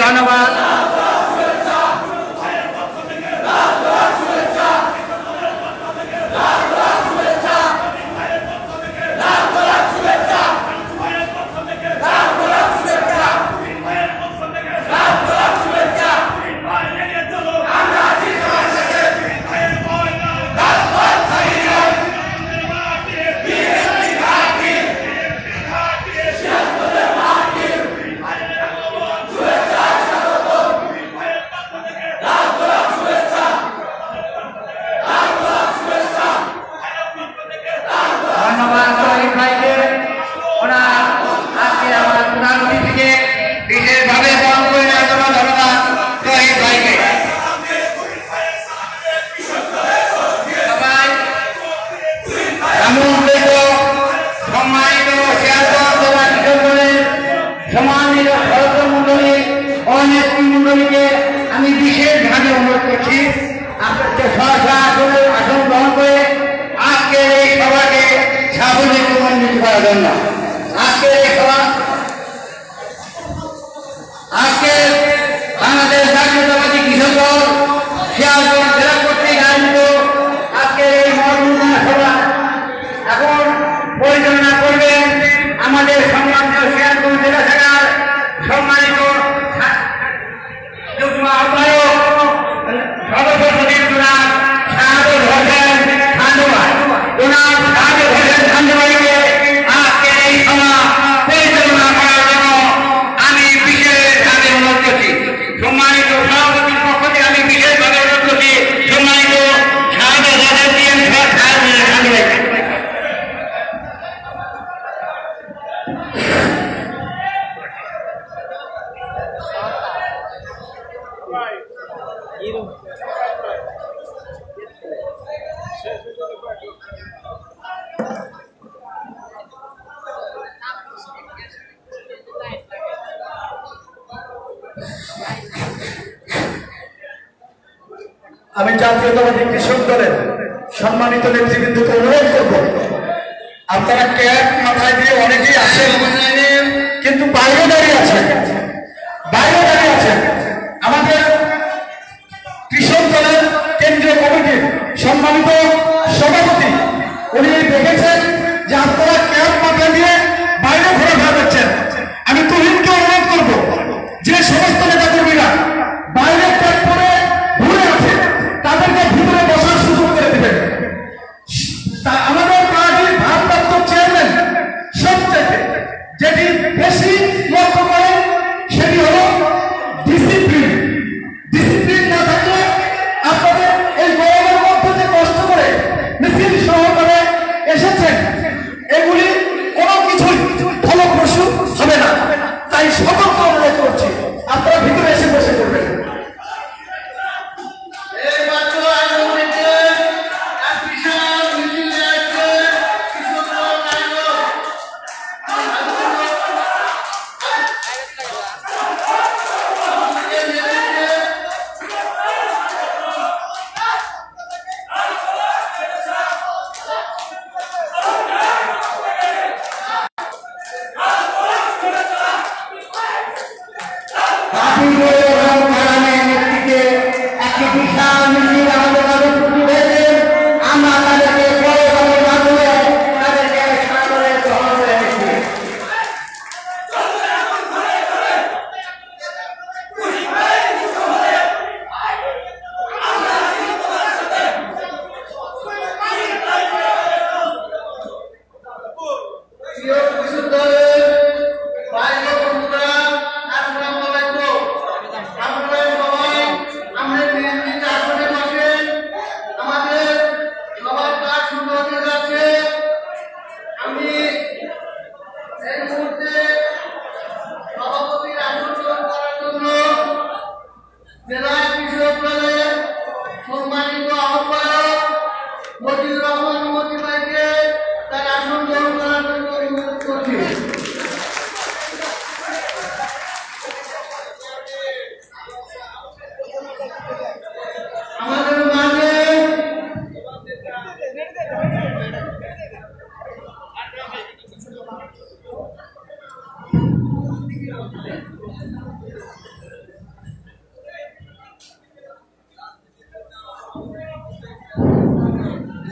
ধন্যবাদ। আমি বিশেষভাবে অনুরোধ করছি আপনাদের আসন গ্রহণ করে আজকের এই সভাকে সাফল্যমণ্ডিত করার জন্য। আজকের এই সভা আজকে বাংলাদেশ জাতীয়তাবাদী কৃষক দল শিয়ালগঞ্জ জেলা কর্তৃক আয়োজিত আজকের এই মর্যাদা সভা এখন পরিচালনা করবেন আমাদের সম্মানিত শিয়ালগঞ্জ জেলা শাখার সম্মানিত যুগ্ম আহ্বায়ক সদস্য সচিব জনাব শাহাদুল হোসেন খান্ডোয়ার। জনাব শাহাদুল হোসেন খান্ডোয়ারকে আজকের এই সভা পরিচালনা করার জন্য আমি বিশেষভাবে অনুরোধ করছি। সম্মানিত সভাপতির পক্ষ থেকে আমি বিশেষভাবে অনুরোধ করছি সম্মানিত শাহাদুল হোসেন খান্ডোয়ারকে। আমি জাতীয়তাবাদী কৃষক দলের সম্মানিত নেতৃবৃন্দকে অনুরোধ করব, আপনারা ক্যাপ মাথায় দিয়ে অনেকেই আছেন কিন্তু বাইরে দাঁড়িয়ে আছেন, আমাদের কৃষক দলের কেন্দ্রীয় কমিটির সম্মানিত সভাপতি উনি দেখেছেন যে আপনারা ক্যাপ মাথায় দিয়ে বাইরে ঘোরাফেরা করছেন। আমি তুহিনকে অনুরোধ করব যে সমস্ত নেতাকর্মীরা বাইরে ক্যাপ পরে ঘুরে আছে তাদেরকে ভিতরে বসার সুযোগ করে দেবেন। আমাদের পার্টির ভারপ্রাপ্ত চেয়ারম্যান সবচেয়ে যেটি বেশি লক্ষ্য করে সেটি হল ডিসিপ্লিন। ডিসিপ্লিন না থাকলে আপনাদের এই গরমের মধ্যে যে কষ্ট করে মিছিল সহকারে এসেছেন এগুলি কোনো কিছুই ফলপ্রসূ হবে না। তাই সতর্ক অনুরোধ করছি আপনারা ভিতরে এসে বসে করবেন।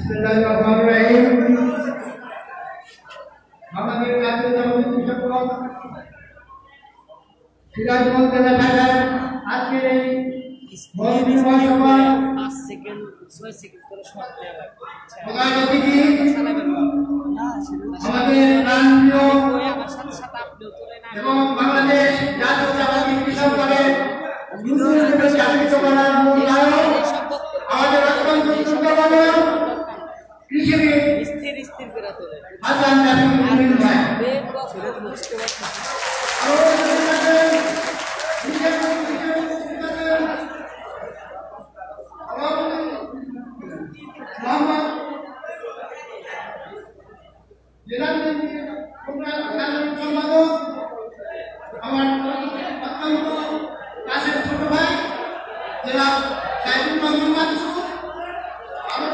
বিসমিল্লাহিররহমানিররহিম। আমাদের জাতীয় জনগোষ্ঠী সংগঠন সিরাজগঞ্জ জেলা শাখার আজকের এই মহাসভায় 5 সেকেন্ড 6 সেকেন্ড করে শর্ট দেওয়া লাগবে। প্রধান অতিথি না সেটা আমাদের প্রাণপ্রিয় ওই আমার সাথে সাথে আপনিও তোলেন এবং বাংলাদেশ জাতীয়তাবাদী কৃষক দলের জাতীয় করার মূল নায়ক আমাদের অত্যন্ত শ্রদ্ধাভাজন কৃষিবিদ স্থির স্থির করে তোলেন। হাসান নাসিরুদ্দিন ভাই। বেগ বা ফেরত বুঝতে পারছেন। আমার অত্যন্ত কাছের ছোট ভাই জেলা সাইদুল রহমান মানসুর, আমার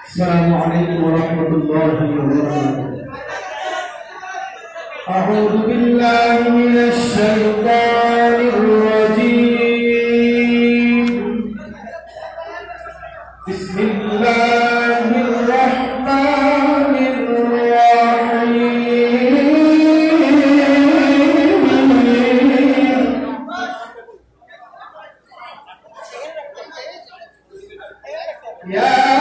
السلام عليكم ورحمة الله وبركاته. أعوذ بالله من الشيطان الرجيم. بسم الله الرحمن الرحيم. يا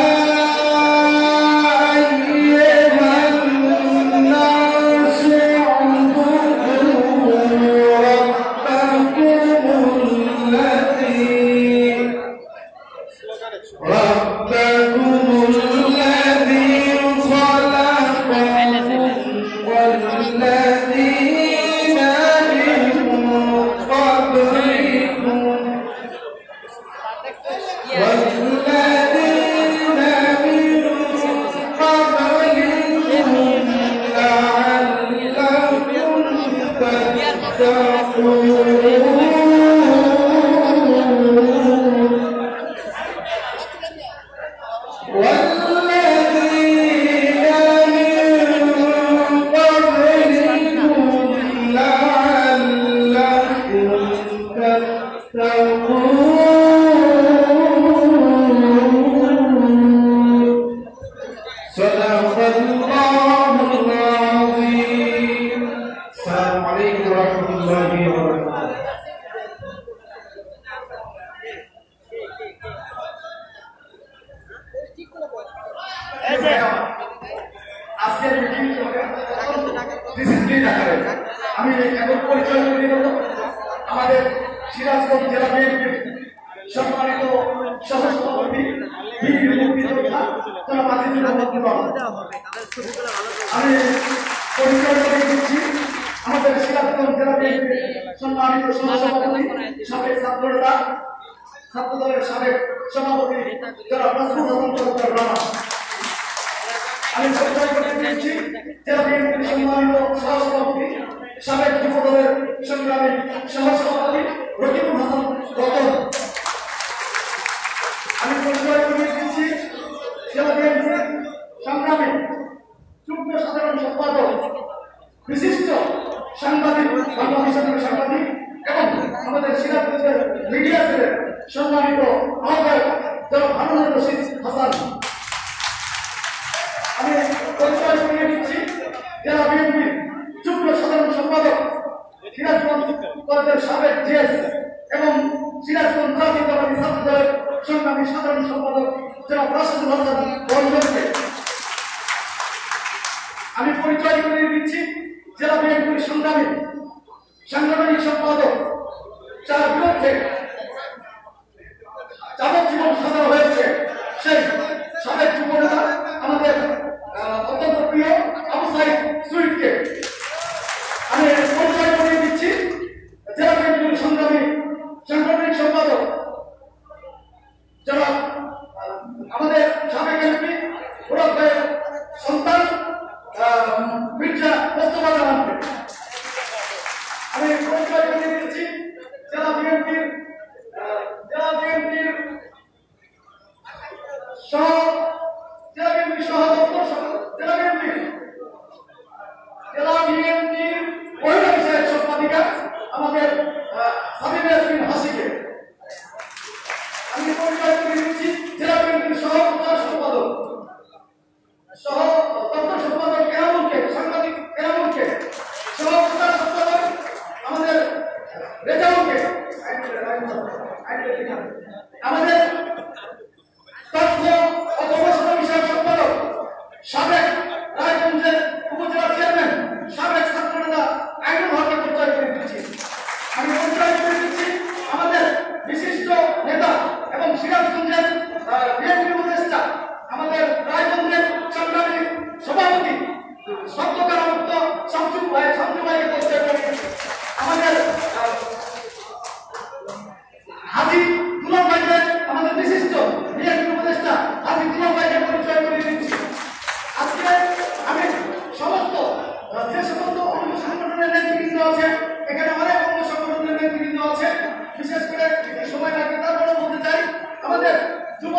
বিশেষ করে সময় লাগবে তারপরে বলতে চাই আমাদের যুব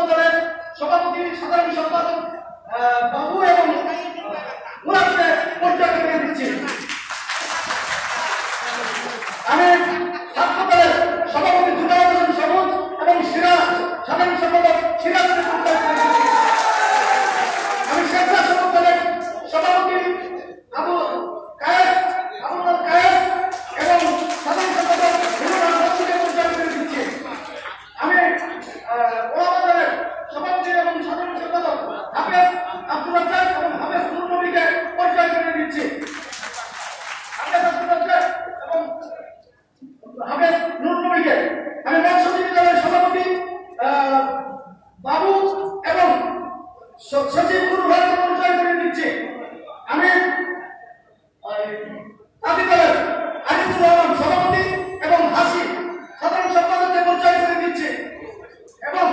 সাধারণ সম্পাদক বাবু এবং মুরাদকে পরিচয় করে দিচ্ছি। আমি ছাত্র দলের সভাপতি জুনায়েদ হোসেন সবুজ এবং সাধারণ সম্পাদক সিরাজকে পরিচয় করে দিচ্ছি। আমি স্বেচ্ছাসেবক দলের সভাপতি আবুল কায়েস এবং সাধারণ সম্পাদক পরিচয় করে দিচ্ছি। আমি ওলামা দলের সভাপতি এবং সাধারণ সম্পাদক হাফেজ আব্দুল রাজ্জাক এবং হাফেজ নূর নবীকে পরিচয় করে দিচ্ছি। হাফেজ আব্দুল রাজ্জাক এবং হাফেজ নূর নবীকে আমি মৎস্যজীবী দলের সভাপতি বাবু এবং সচিব গুরু ভাইকে পরিচয় করে দিচ্ছি। আমি তাঁতি দলের আজিজুর রহমান সভাপতি এবং হাসি সাধারণ সম্পাদককে পরিচয় করে দিচ্ছি এবং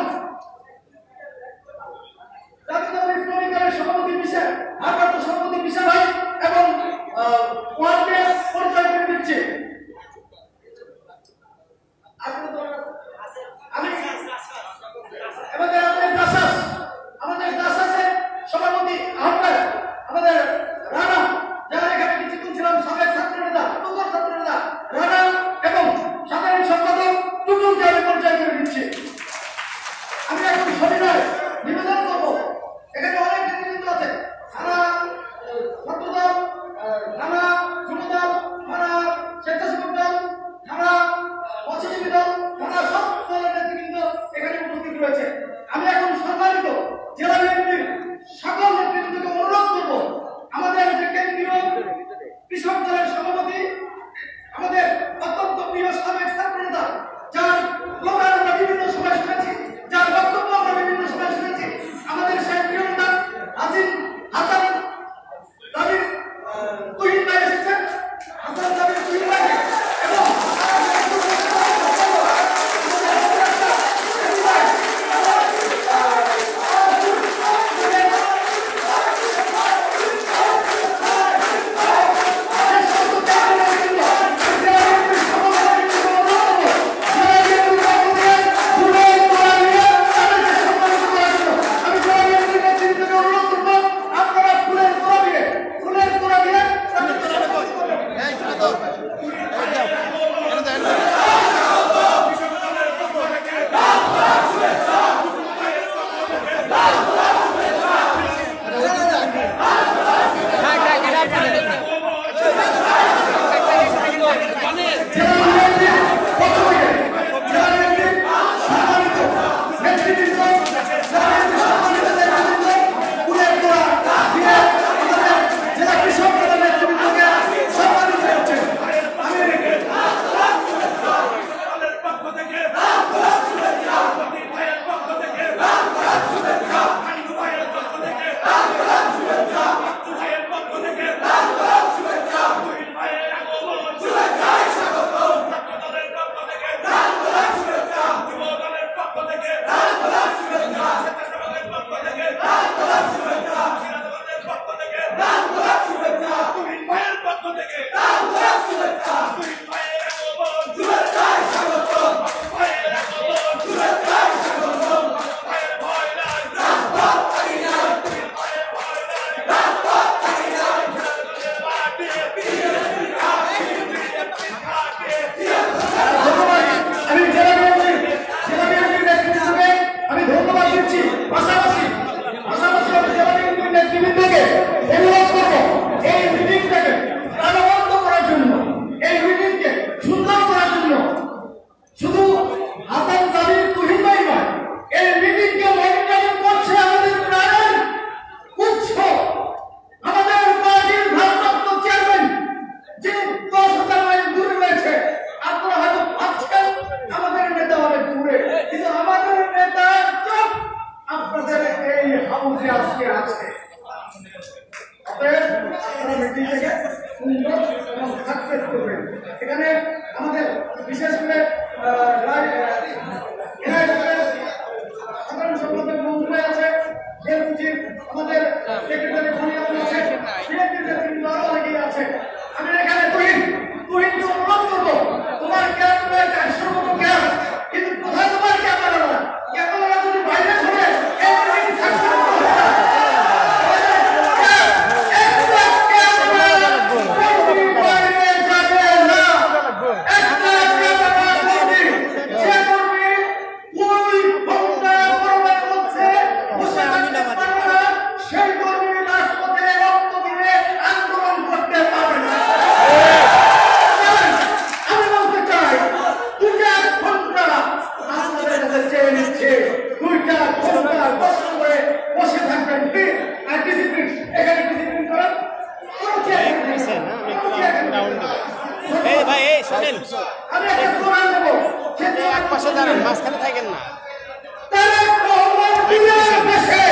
জাতীয় দলের ইসলামী দলের সভাপতি বিশাল ভারপ্রাপ্ত সভাপতি বিশাল ভাই এবং ওয়ার্ডকে পরিচয় করে দিচ্ছি। আমাদের দাসাসের সভাপতি আহ্বায়ক আমাদের রানা, যারা এখানে কিছুক্ষণ ছিলাম সাবেক ছাত্রনেতা রানা এবং সাধারণ সম্পাদক টুটুলকে আমি পরিচয় করে দিচ্ছি। আমি এখন সবিনয় নিবেদন করবো, এখানে অনেক নেতৃবৃন্দ আছে, থানা ছাত্রদল, থানা যুবদল, থানা স্বেচ্ছাসেবক দল, থানা মৎস্যজীবী দল, থানা সব দলের নেতৃবৃন্দ এখানে উপস্থিত রয়েছে। আমি এখন সম্মানিত জেলা বিএনপির সকল নেতৃবৃন্দকে অনুরোধ করবো, আমাদের যে কেন্দ্রীয় কৃষক দলের সভাপতি, আমাদের অত্যন্ত প্রিয় সাবেক ছাত্রনেতা, যার স্লোগান আমরা বিভিন্ন সময় শুনেছি, যার বক্তব্য আমরা বিভিন্ন সময় শুনেছি, আমাদের সেই প্রিয় নেতা হাসান দাবির তুহিন ভাই এসেছেন, হাসান দাবির তুহিন ভাই এবং এখানে আমাদের বিশেষ করে সাধারণ সম্পাদক মন্ত্রী আছে, আমাদের সেক্রেটারি আছে, আরো অনেকেই আছে। আমি এখানে তুহিনকে অনুরোধ করবো, তোমার ক্যাম্প রয়েছে 100 মতো ক্যাম্প, কিন্তু কোথায় তোমার ক্যাম্প আলাদা? ক্যাম্প যদি বাইরে শুনে থাকবে এক পাশে দাঁড়ান, মাঝখানে থাকেন না। তারেক রহমান বীরের দেশে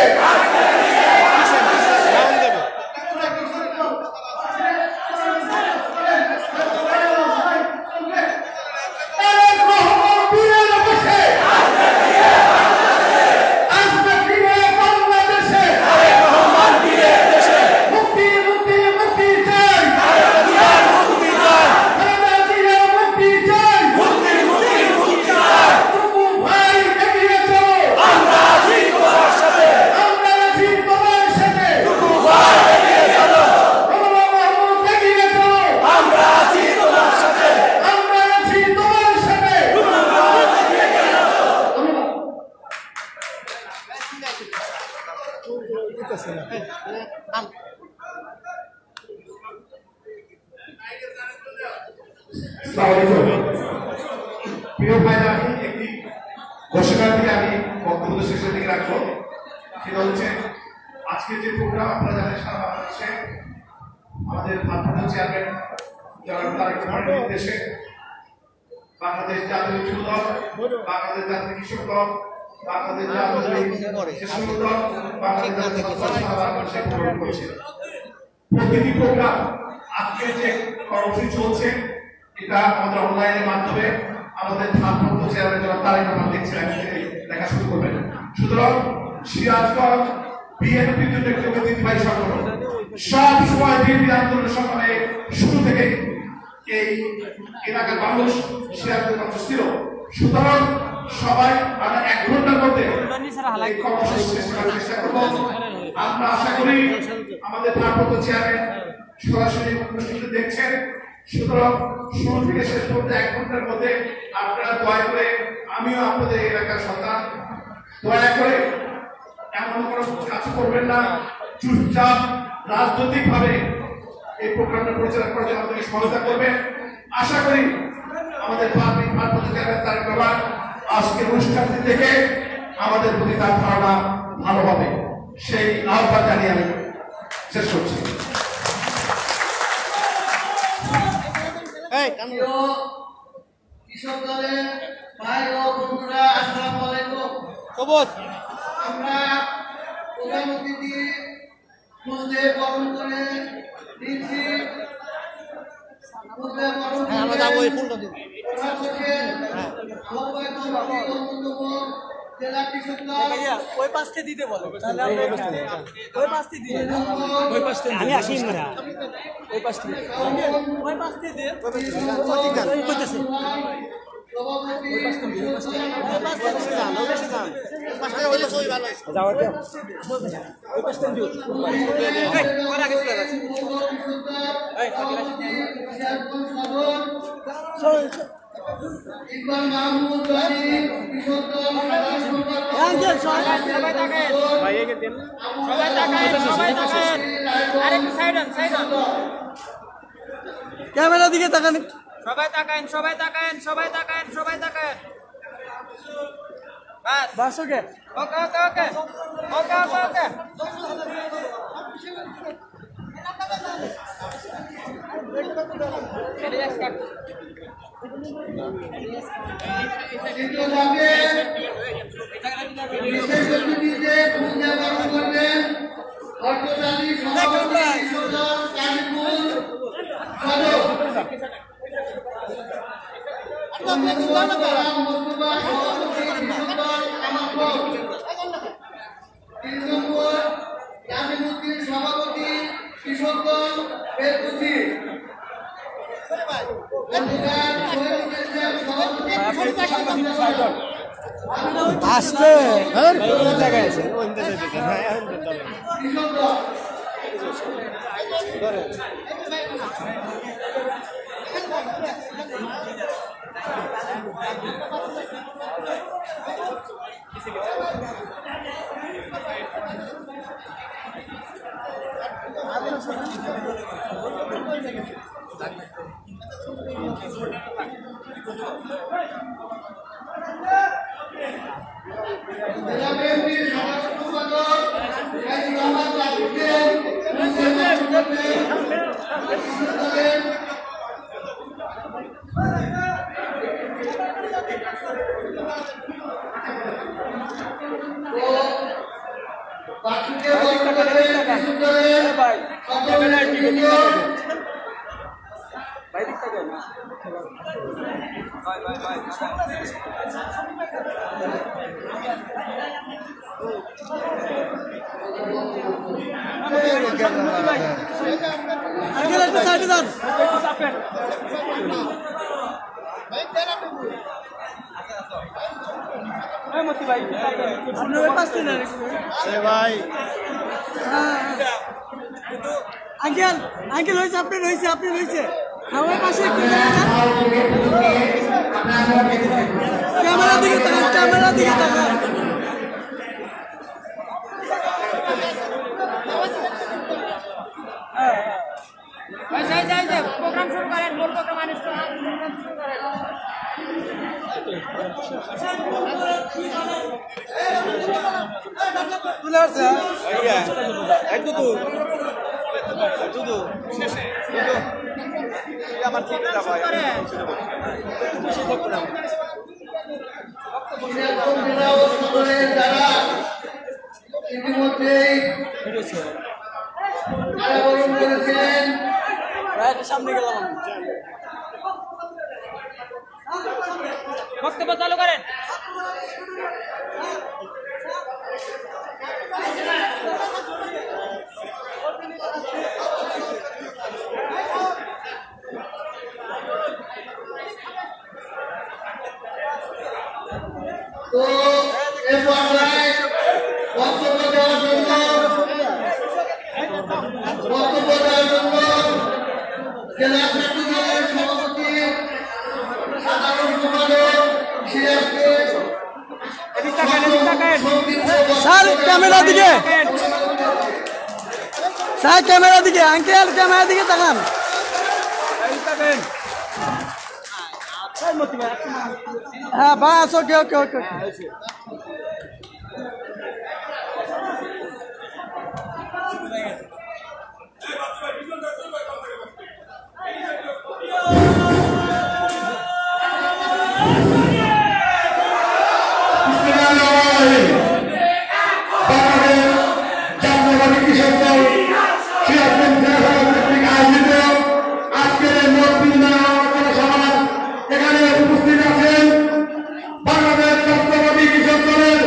রাউন্ড দেবে। তারেক রহমান বীরের দেশে আসবে ফিরে বাংলাদেশে। মুক্তি মুক্তি মুক্তি চাই, খালেদা জিয়ার মুক্তি চাই। টুকু ভাই এগিয়ে চলো, আমরা আছি তোমার সাথে। মোল্লা মাহমুদ এগিয়ে চলো, আমরা আছি তোমার সাথে। প্রিয় ভাইরা, আমি একটি ঘোষণা দিয়ে আমি বক্তব্য শেষের দিকে রাখবো। সেটা হচ্ছে আজকে যে প্রোগ্রাম আপনারা জানেন সারা বাংলাদেশে আমাদের ভারপ্রাপ্ত চেয়ারম্যান জনাব তারেক রহমানের নির্দেশে বাংলাদেশ জাতীয় যুব দল, বাংলাদেশ জাতীয় কৃষক দল, বাংলাদেশ জাতীয় শিশু দল, বাংলাদেশ জাতীয় বাংলাদেশে প্রোগ্রাম করছে। প্রতিটি প্রোগ্রাম আজকে যে কর্মসূচি চলছে এটা আমাদের অনলাইনের মাধ্যমে আমাদের ভারপ্রাপ্ত চেয়ারম্যান জনাব তারেক রহমান দেখছেন, দেখা শুরু করবেন। সুতরাং সিরাজগঞ্জ বিএনপির জন্য একটি ঐতিহ্যবাহী সংগঠন, সব সময় বিএনপি আন্দোলনের সংগ্রামে শুরু থেকে এই এলাকার মানুষ সিরাজগঞ্জ ছিল। সুতরাং সবাই আমরা 1 ঘন্টার মধ্যে এই কর্মসূচি শেষ করার চেষ্টা করব। আমরা আশা করি আমাদের ভারপ্রাপ্ত চেয়ারম্যান সরাসরি অনুষ্ঠানটি দেখছেন। সুতরাং শুরু থেকে শেষ পর্যন্ত 1 ঘন্টার মধ্যে আপনারা দয়া করে, আমিও আপনাদের এলাকার সন্তান, দয়া করে এমন কোনো কাজ করবেন না, চুপচাপ রাজনৈতিক ভাবে এই প্রোগ্রামটা পরিচালনা করার জন্য আপনাকে সহায়তা করবেন। আশা করি আমাদের ভারপ্রাপ্ত চেয়ারম্যান তারেক রহমান আজকের অনুষ্ঠানটি থেকে আমাদের প্রতি তার ধারণা ভালো হবে, সেই আহ্বান জানিয়ে আমি শেষ করছি। কৃষক দলের ভাই ও বন্ধুরা, আসসালামু আলাইকুম। আমরা প্রধান অতিথি ফুলদে বরণ করে দিচ্ছি। ফুলদে বরণ করে জেলা কৃষক দল ওই পাশে দিতে বলো, তাহলে আমরা ওই পাশে দিয়ে আমি আসি না, ওই পাশে দিয়ে করতেছে। ইকবাল মাহমুদ কৃষক দল ক্যামেরা দিকে তাকান, সবাই তাকায়েন, সবাই তাকায়েন, সবাই তাকায়েন, সবাই তাকায়েন। বাস বাস ওকে ওকে ওকে ওকে ওকে ওকে ওকে বিশেষ অতিথিতে পূজা বরণ করবেন অর্থশালী সভাপতি কৃষক দল কাশীপুর সদর মোস্তফা সভাপতি কৃষক দল কামারপুর, 3 নম্বর জামিনুদ্দিন সভাপতি কৃষক দল বেলকুচি, আসতে জায়গায় আছে জেলা আঙ্কেল একটু সাইডে যান আপনি ওই পাশ থেকে ভাই আঙ্কেল আঙ্কেল হয়েছে আপনি রয়েছে আমার পাশে একটু ক্যামেরা দিকে তাকান প্রোগ্রাম শুরু করেন মূল প্রোগ্রাম প্রোগ্রাম শুরু করেন তুলে আসছে আমার ঠিক না ভাই যারা ইতিমধ্যেই কারাবরণ করেছিলেন সামনে গেলাম বক্তব্য চালু করেন তো এ পর্যায়ে বক্তব্য দেওয়ার জন্য জেলা ছাত্র দলের সভাপতি সাধারণ সম্পাদক সিরাজকে স্যার ক্যামেরা দিকে আঙ্কেল ক্যামেরা দিকে তাকান হ্যাঁ বাস ওকে এখানে উপস্থিত আছেন বাংলাদেশ জাতীয়তাবাদী কৃষক দলের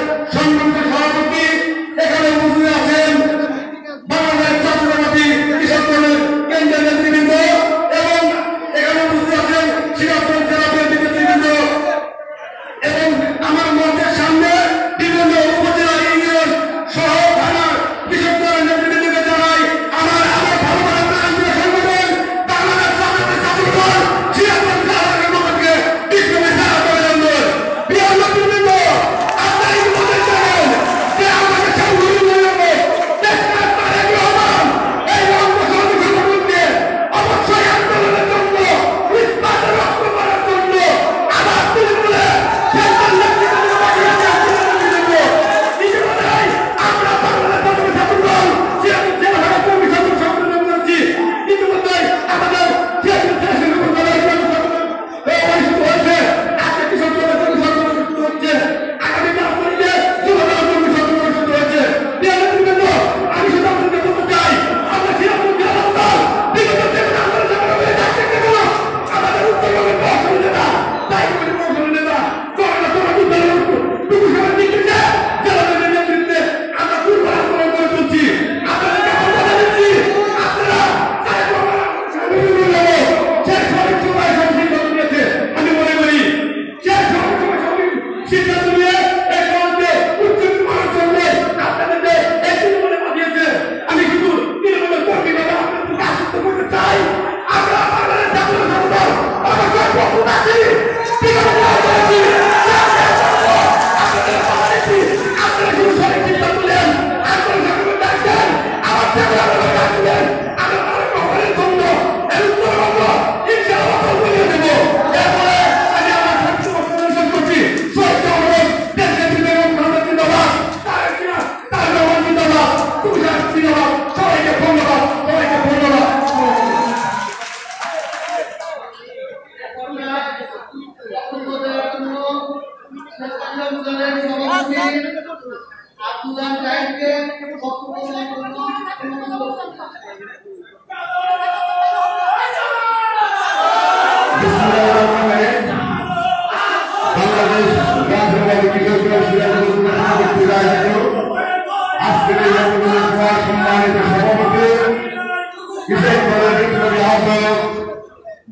কৃষক দলের বিপ্লবী আহ্বায়ক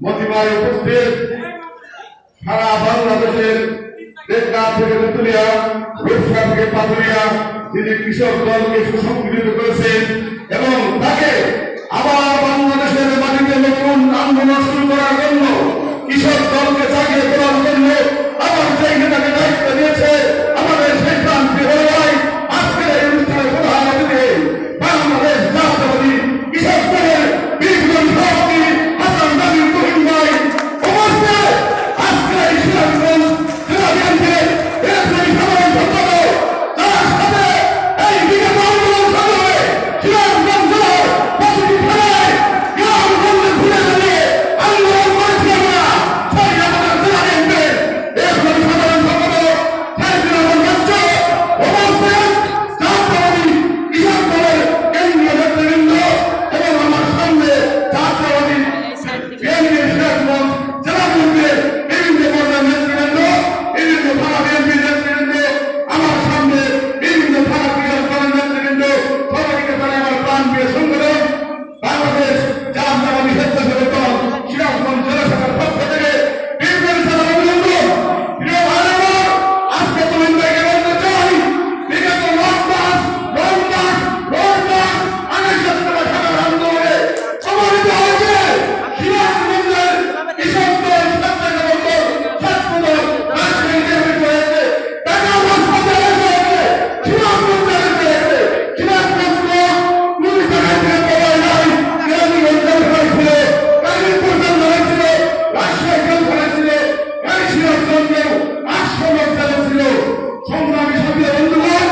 মতিমায় উপস্থিত সারা বাংলাদেশের টেকনাফ থেকে তেঁতুলিয়া, রূপসা থেকে পাথুরিয়া তিনি কৃষক দলকে সুসংগঠিত করেছেন এবং তাকে আবার বাংলাদেশের মাটিতে নতুন আন্দোলন শুরু করার জন্য কৃষক দলকে জাগিয়ে তোলার জন্য আবার সেইখানে তাকে দায়িত্ব দিয়েছে। আমাদের সেই প্রান্তি হয়ে যায় আজকের এই অনুষ্ঠানের প্রধান অতিথি বাংলাদেশ জাতীয়বাদী কৃষক দলের বিপ্লবী সভাপতি হাসান নাজির তুহিন ভাই উপস্থিত। আজকের এই সিরাজগঞ্জ জেলা বিএনপির সাধারণ সম্পাদক তার সাথে এই বিগত আন্দোলন সংগ্রামে সিরাজগঞ্জ জেলার প্রতিটি থানায় গ্রামগঞ্জে ঘুরে ঘুরে আন্দোলন করেছি আমরা। সেই আমাদের জেলা বিএনপির সাধারণ সম্পাদক সাইদুর রহমান বাচ্চু উপস্থিত, জাতীয়বাদী কৃষক দলের কেন্দ্রীয় নেতৃবৃন্দ এবং আমার সামনে জাতীয়বাদী বিএনপির সিরাজগঞ্জ জেলা বিএনপির বিভিন্ন পর্যায়ের নেতৃবৃন্দ, বিভিন্ন থানা বিএনপির নেতৃবৃন্দ, আমার সামনে বিভিন্ন থানা কৃষক দলের নেতৃবৃন্দ, সবাইকে জানাই আমার প্রাণ প্রিয় সংগঠন বাংলাদেশ জাতীয়বাদী স্বেচ্ছাসেবক দল সিরাজগঞ্জ জেলা শাখার পক্ষ থেকে বিপ্লবী সালাম অভিনন্দন। প্রিয় ভাই আমার, আজকে তুহিন ভাইকে বলতে চাই বিগত আগে সপ্তাহে সাধারণ আন্দোলনে প্রমাণিত হয়েছে সিরাজগঞ্জের কৃষক দল, স্বেচ্ছাসেবক দল, ছাত্র দল রাজনীতি নির্মিত হয়েছে, টাকা রাজপথে হয়েছে, সিরাজগঞ্জের হয়েছে। সিরাজগঞ্জ কোন জায়গায় থেকে পাওয়া যায়, কেরানীগঞ্জ হয়েছিল, কালীপুর হয়েছিল, রাজশাহী হয়েছিল, এই সিরাজগঞ্জেও 800 লোক ছিল। সংগ্রামী সাথী বন্ধুগণ,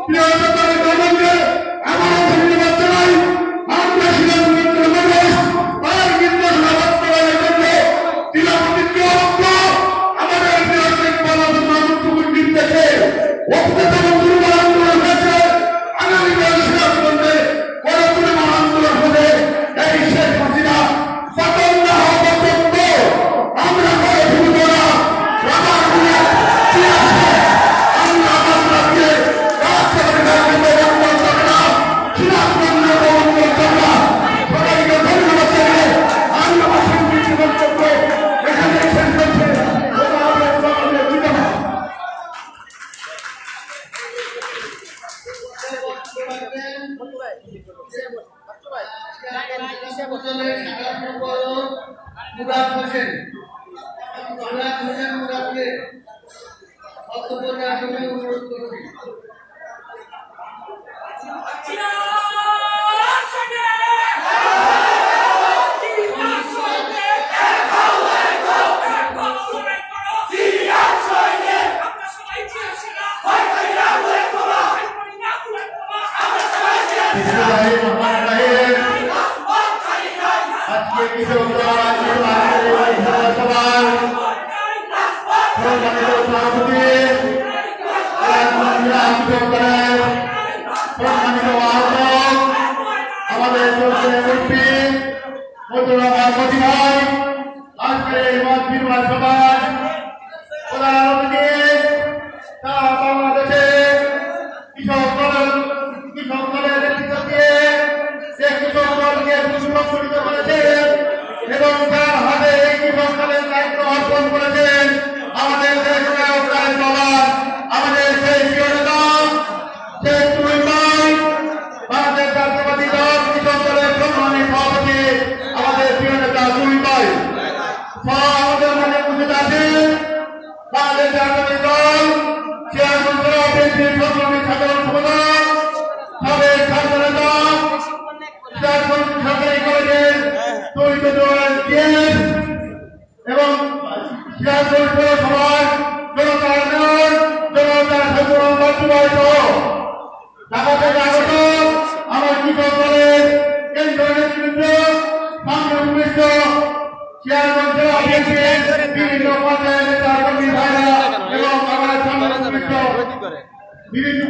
প্রিয় নেতাদের গণকে আমার ধন্যবাদ জানাই। আমরা সিরাজগঞ্জের মানুষ তার নির্দেশনা বাস্তবায়নের জন্য জেলা প্রতিজ্ঞাবদ্ধ। আমাদের প্রিয় মুখ্যমন্ত্রীর নির্দেশে অত্যন্ত দুর্বল আন্দোলন হয়েছে। আগামীকাল সিরাজগঞ্জে গণতন্ত্র আন্দোলন হবে। এই শেখ হাসিনা পতন না হওয়া পর্যন্ত আমরা করে ভুলব না। রাবার গুলি আমরা বাংলাকে রাষ্ট্রপতি বন্ধ করবে না, সিরাজগঞ্জের বন্ধ করবে না। সবাইকে ধন্যবাদ জানিয়ে আমি আমার সংক্ষিপ্ত বক্তব্য এখানে শেষ করছি। মুরাদ হোসেন মুরাদকে বক্তব্য দেওয়ার জন্য অনুরোধ করছি। আজকে কৃষক দল সভার সম্মানিত সভাপতি, কৃষক দলের সম্মানিত আহ্বায়ক, আমাদের মুরব্বী মতি ভাই, আজকে এই মত বিনিময় সভার প্রধান অতিথি সারা বাংলাদেশে কৃষক দলের নেতৃত্ব দিয়ে যে কৃষক দলকে সুসংগঠিত করেছেন এবং যার হাতে এই কৃষক দলের দায়িত্ব অর্পণ করেছেন আমাদের দেশ নায়ক তারেক রহমান, আমাদের সেই প্রিয় নেতা শেখ তুহিন ভাই, ভারতের জাতীয়বাদী দল কৃষক দলের সম্মানিত সভাপতি আমাদের প্রিয় নেতা তুহিন ভাই, আমাদের মধ্যে উপস্থিত আছেন বাংলাদেশ জাতীয়বাদী দল সিরাজগঞ্জ জেলা বিএনপির সংগ্রামী সাধারণ সম্পাদক, সাবেক ছাত্র নেতা, সিরাজগঞ্জ সরকারি কলেজের তৈরি ডিএস এবং সিরাজগঞ্জ পৌরসভার জনতার মেয়র জনতা সাইদুর রহমান বাচ্চু ভাই সহ ঢাকা থেকে আগত আমার কৃষক দলের কেন্দ্রীয় নেতৃবৃন্দ, সামনে উপস্থিত সিরাজগঞ্জ জেলা বিএনপির বিভিন্ন পর্যায়ের নেতা কর্মী ভাইরা এবং আমার সামনে উপস্থিত বিভিন্ন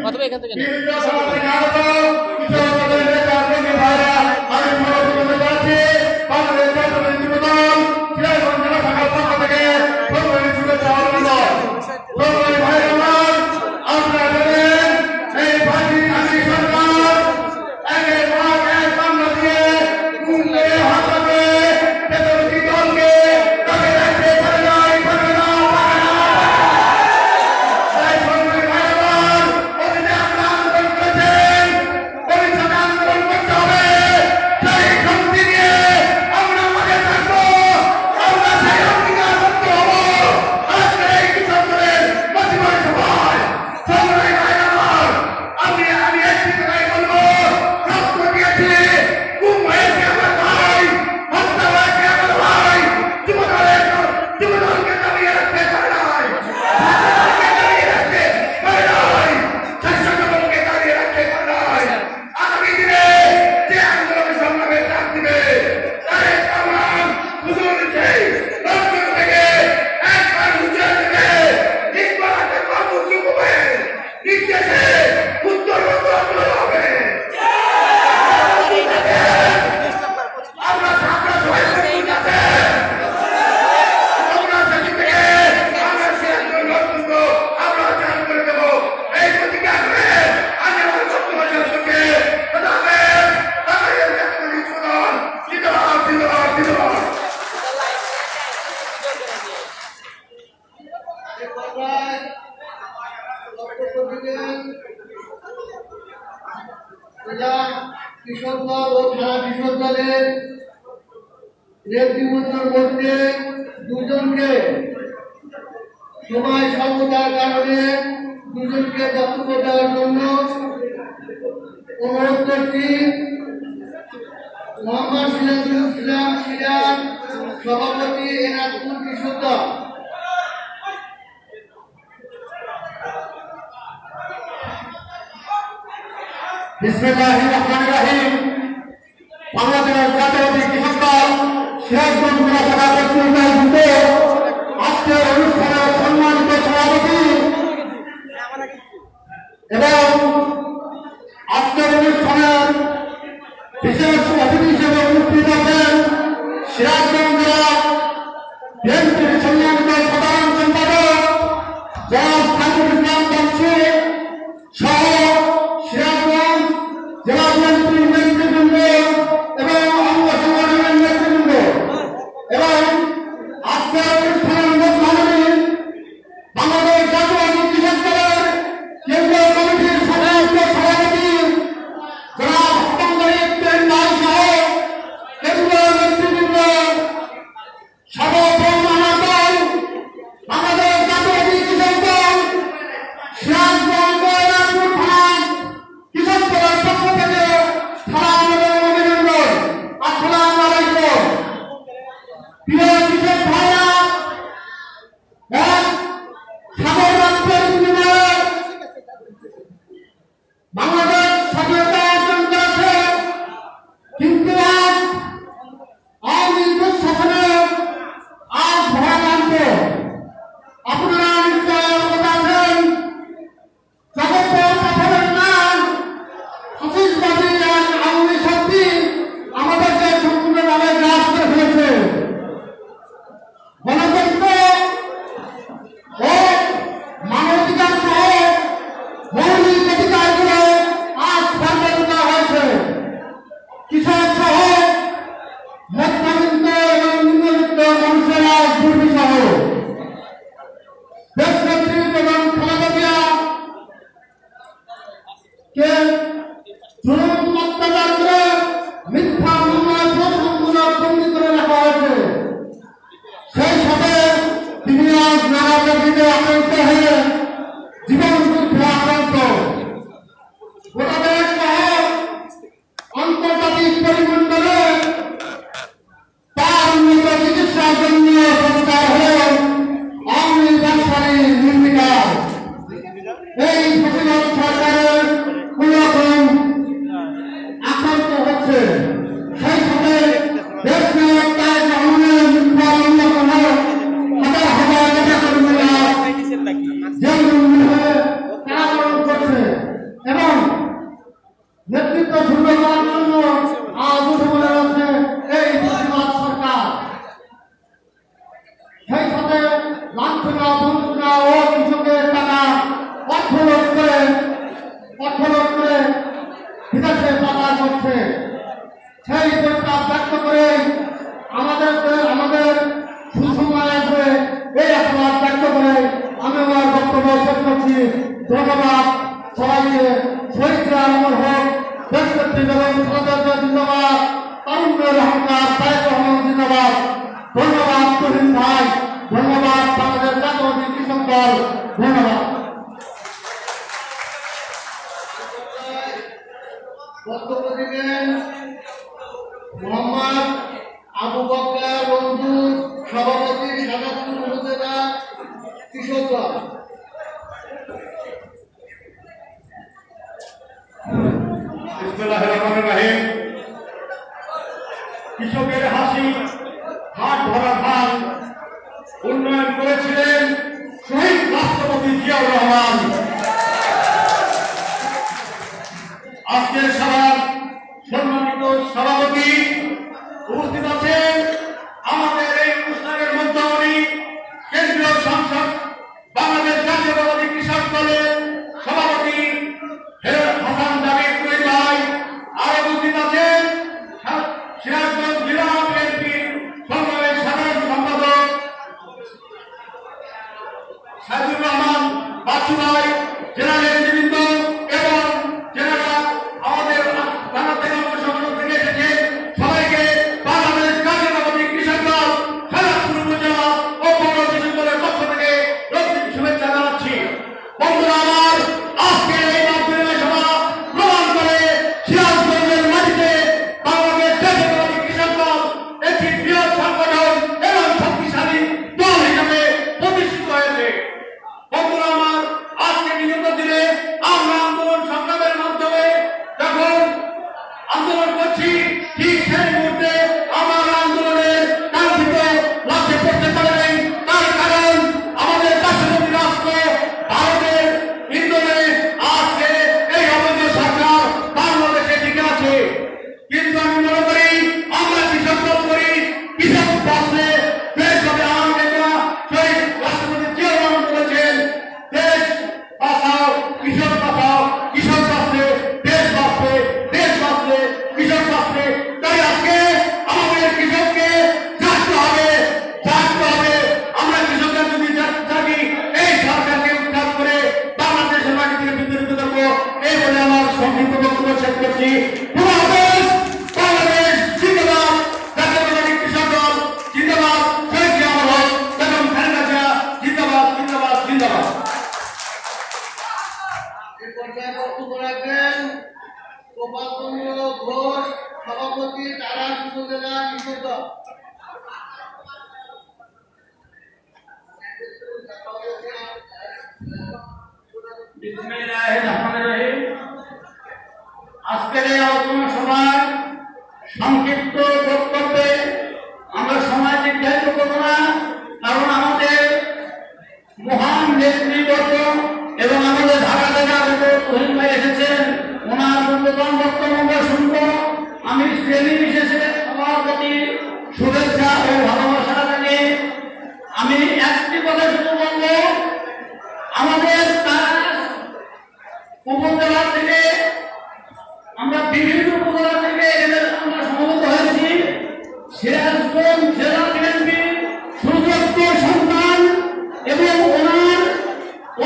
সভা থেকে আগত কৃষক দলের নেতা কর্মী ভাইরা আমি সর্বপ্রথম যাচ্ছি বাংলাদেশ জাতীয়তাবাদী দল সিরাজগঞ্জ জেলা শাখার পক্ষ থেকে সরকারি শুভেচ্ছা অভিনন্দন। সরকারি ভাই আমার, আপনারা জানেন এই ভারতীয় সরকার একের পর এক বাংলা দিয়ে আমাদের নেতৃবৃন্দর মধ্যে দুজনকে সময় স্বল্পতার কারণে দুজনকে বক্তব্য দেওয়ার জন্য অনুরোধ করছি। মোহাম্মদ সিরাজুল ইসলাম সিরাজ, সভাপতি এনাদপুর কৃষক দল। বিসমিল্লাহির রহমানির রহিম। বাংলাদেশ জাতীয়তাবাদী কৃষক দল সিরাজগঞ্জ জেলা শাখা কর্তৃক আয়োজিত আজকের অনুষ্ঠানের সম্মানিত সভাপতি এবং আজকের অনুষ্ঠানের বিশেষ অতিথি হিসেবে উপস্থিত আছেন সিরাজগঞ্জ জেলা বিএনপির সম্মানিত সাধারণ সম্পাদক জনাব খায়রুল ইসলাম বাচ্চু সহ সিরাজগঞ্জ জেলা বিএনপির নেতৃবৃন্দ এবং অঙ্গ সংগঠনের নেতৃবৃন্দ এবং আজকের অনুষ্ঠানের মুখ্যমন্ত্রী বাংলাদেশ জাতীয়তাবাদী কৃষক দলের কেন্দ্রীয় কমিটির সমস্ত সভাপতি জনাব হাসান ভাই সহ কেন্দ্রীয় নেতৃবৃন্দ সর্বধর্মান্তর বাংলাদেশ জাতীয়তাবাদী কৃষক দল সিরাজগঞ্জ এনাদপুর থানা কৃষক দলের পক্ষ থেকে সালাম এবং অভিনন্দন। আসসালামু আলাইকুম। প্রিয় কৃষক ভাইরা, এক সাগর রাষ্ট্রের বিনিময়ে বাংলাদেশ স্বাধীনতা অর্জন করেছে, কিন্তু আজ আওয়ামী লীগ শাসনে আজ ভয়াক্রান্ত। আপনারা নিশ্চয় অবগত আছেন, জগৎপথ পাথরের নাম ফ্যাসিস্টবাদী এক আওয়ামী শক্তি আমাদেরকে সম্পূর্ণভাবে গ্রাস করে ফেলেছে। গণতন্ত্র ও মানবাধিকার সহ মৌলিক অধিকারগুলো আজ বর্জন করা হয়েছে। কৃষক সহ মধ্যবিত্ত এবং নিম্নবিত্ত মানুষের আজ দুর্বিষহ। দেশনেত্রী বেগম খালেদা জিয়া কে জুলুম অত্যাচার করে মিথ্যা মামলায় সম্পূর্ণ বন্দী করে রাখা হয়েছে। সেই সাথে তিনি আজ নানা ব্যাধিতে আক্রান্ত হয়ে জীবন যুদ্ধে আক্রান্ত। গোটা দেশ সহ আন্তর্জাতিক পরিমণ্ডলে তার উন্নত চিকিৎসার জন্য সরকার হল আওয়ামী ব্যবসায়ী নির্বিকার। এই ফ্যাসিবাদ সরকারের কুলক্ষণ আক্রান্ত হচ্ছে। সেই সাথে দেশ নায়ক তারেক রহমানের মিথ্যা মামলা সহ হাজার হাজার নেতাকর্মীরা জেলবন্দি হয়ে কারাবরণ করছে এবং নেতৃত্ব শূন্য করার জন্য আজ উঠে পড়ে রয়েছে এই ফ্যাসিবাদ সরকার। সেই সাথে লাঞ্ছনা বঞ্চনা ও কৃষকের টাকা অর্থলোপ করে বিদেশে পাচার করছে। সেই প্রস্তাব ব্যক্ত করে আমাদের সুসময় আসবে এই আশাবাদ ব্যক্ত করে আমি আমার বক্তব্য শেষ করছি। ধন্যবাদ সবাইকে। শহীদ আলমর হক, দেশনেত্রী বেগম খালেদা জিয়া জিন্দাবাদ, তারুণ্যের অহংকার তারেক রহমান জিন্দাবাদ। ধন্যবাদ তহিন ভাই, ধন্যবাদ বাংলাদেশ জাতীয়তাবাদী কৃষক দল, ধন্যবাদ। বক্তব্য দিবেন মোহাম্মদ আবু বকর বন্ধু, সভাপতি সাজাদপুর উপজেলা কৃষক দল। বিসমিল্লাহির রহমানির রহিম। কৃষকের হাসি, হাট ভরা ধান উন্নয়ন করেছিলেন শহীদ রাষ্ট্রপতি জিয়াউর রহমান। আজকের সভার সম্মানিত সভাপতি উপস্থিত আছেন আমাদের এই অনুষ্ঠানের মধ্যমণি কেন্দ্রীয় সংসদ বাংলাদেশ জাতীয়তাবাদী কৃষক দলের সভাপতি হাসান জামিল ভাই। আরো উপস্থিত আছেন সিরাজগঞ্জ জেলা বিএনপির সংগ্রামের সাধারণ সম্পাদক সাইদুর রহমান বাচ্চু ভাই, জেলা নেতৃবৃন্দ এবং জেলারা আমাদের থানা থেকে অংশগ্রহণ থেকে এসেছে, সবাইকে বিসমিল্লাহিররহমানিররহিম। আজকের এই আলোচনা সভায় সংক্ষিপ্ত বক্তব্যে আমরা সময় নির্ধারিত করব না, কারণ আমাদের মহান নেতৃবর্গ এবং আমাদের ঢাকা থেকে আগত তহিন ভাই এসেছেন, ওনার মূল্যবান বক্তব্য আমরা শুনব। আমি শ্রেণী বিশেষে সবার প্রতি শুভেচ্ছা ও ভালোবাসা জানিয়ে আমি একটি কথা শুধু বলব, আমাদের উপজেলা থেকে আমরা বিভিন্ন উপজেলা থেকে আমরা সমবেত হয়েছি। সিরাজগঞ্জ জেলা বিএনপির সুযোগ্য সন্তান এবং ওনার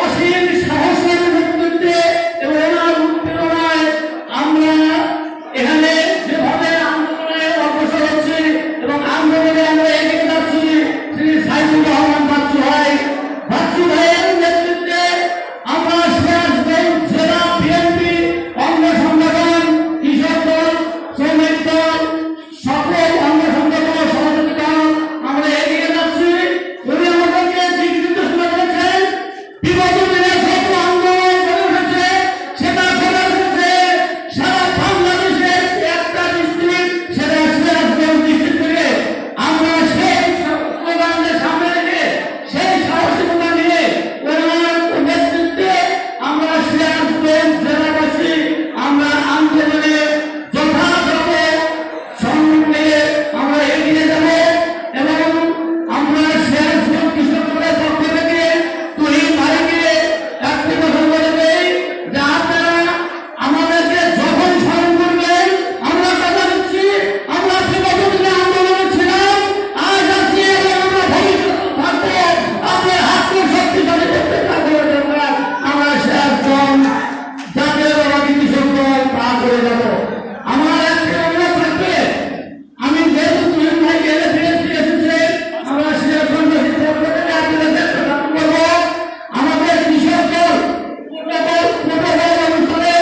অসীম সাহসের নেতৃত্বে এবং ওনার অনুপ্রেরণায় আমরা এখানে যেভাবে আন্দোলনে অগ্রসর হচ্ছি এবং আন্দোলনে আমরা এগিয়ে যাচ্ছি, শ্রী সাইদুর রহমান বাচ্চু ভাইয়ের নেতৃত্বে আমরা সিরাজগঞ্জ জেলা বিএনপি অঙ্গ সংগঠন, কৃষক দল, শ্রমিক দল, সকল অঙ্গ সংগঠন সহযোগিতা আমরা এগিয়ে যাচ্ছি। উনি আমাদেরকে দিক নির্দেশনা করেছেন। বিগত দিনে যত আন্দোলন গড়ে উঠেছে সেটা গড়ে উঠেছে সারা বাংলাদেশের একটা ডিস্ট্রিক্ট, সেটা সিরাজগঞ্জ ডিস্ট্রিক্ট থেকে। আমরা সেই স্লোগানদের সামনে রেখে সেই সাহসিকতা নিয়ে ওনার নেতৃত্বে আমরা সিরাজগঞ্জ জেলাবাসী আমরা আন্দোলনে যথাযথ সঙ্গে আমরা এগিয়ে যাব এবং আমরা সিরাজগঞ্জ কৃষক দলের পক্ষ থেকে তহিন ভাইকে একটি কথা বলে দেই যে আপনারা আমাদেরকে যখন স্মরণ করবেন আমরা কথা দিচ্ছি, আমরা বিগত দিনে আন্দোলনে ছিলাম, আজ আছি এবং আমরা ভবিষ্যতে থাকবো। আপনার হাতকে শক্তিশালী করতে থাকবো। আমরা সিরাজগঞ্জ জাতীয়তাবাদী কৃষক দল পা করে যাব। আমার একটি অনুরোধ থাকবে, আমি যেহেতু তহিন ভাই গেলে ফিরেছি এসেছে, আমরা সিরাজগঞ্জ পক্ষ থেকে আপনাদের প্রদান করবো। আমাদের কৃষক দল প্রোটোকল অনুসারে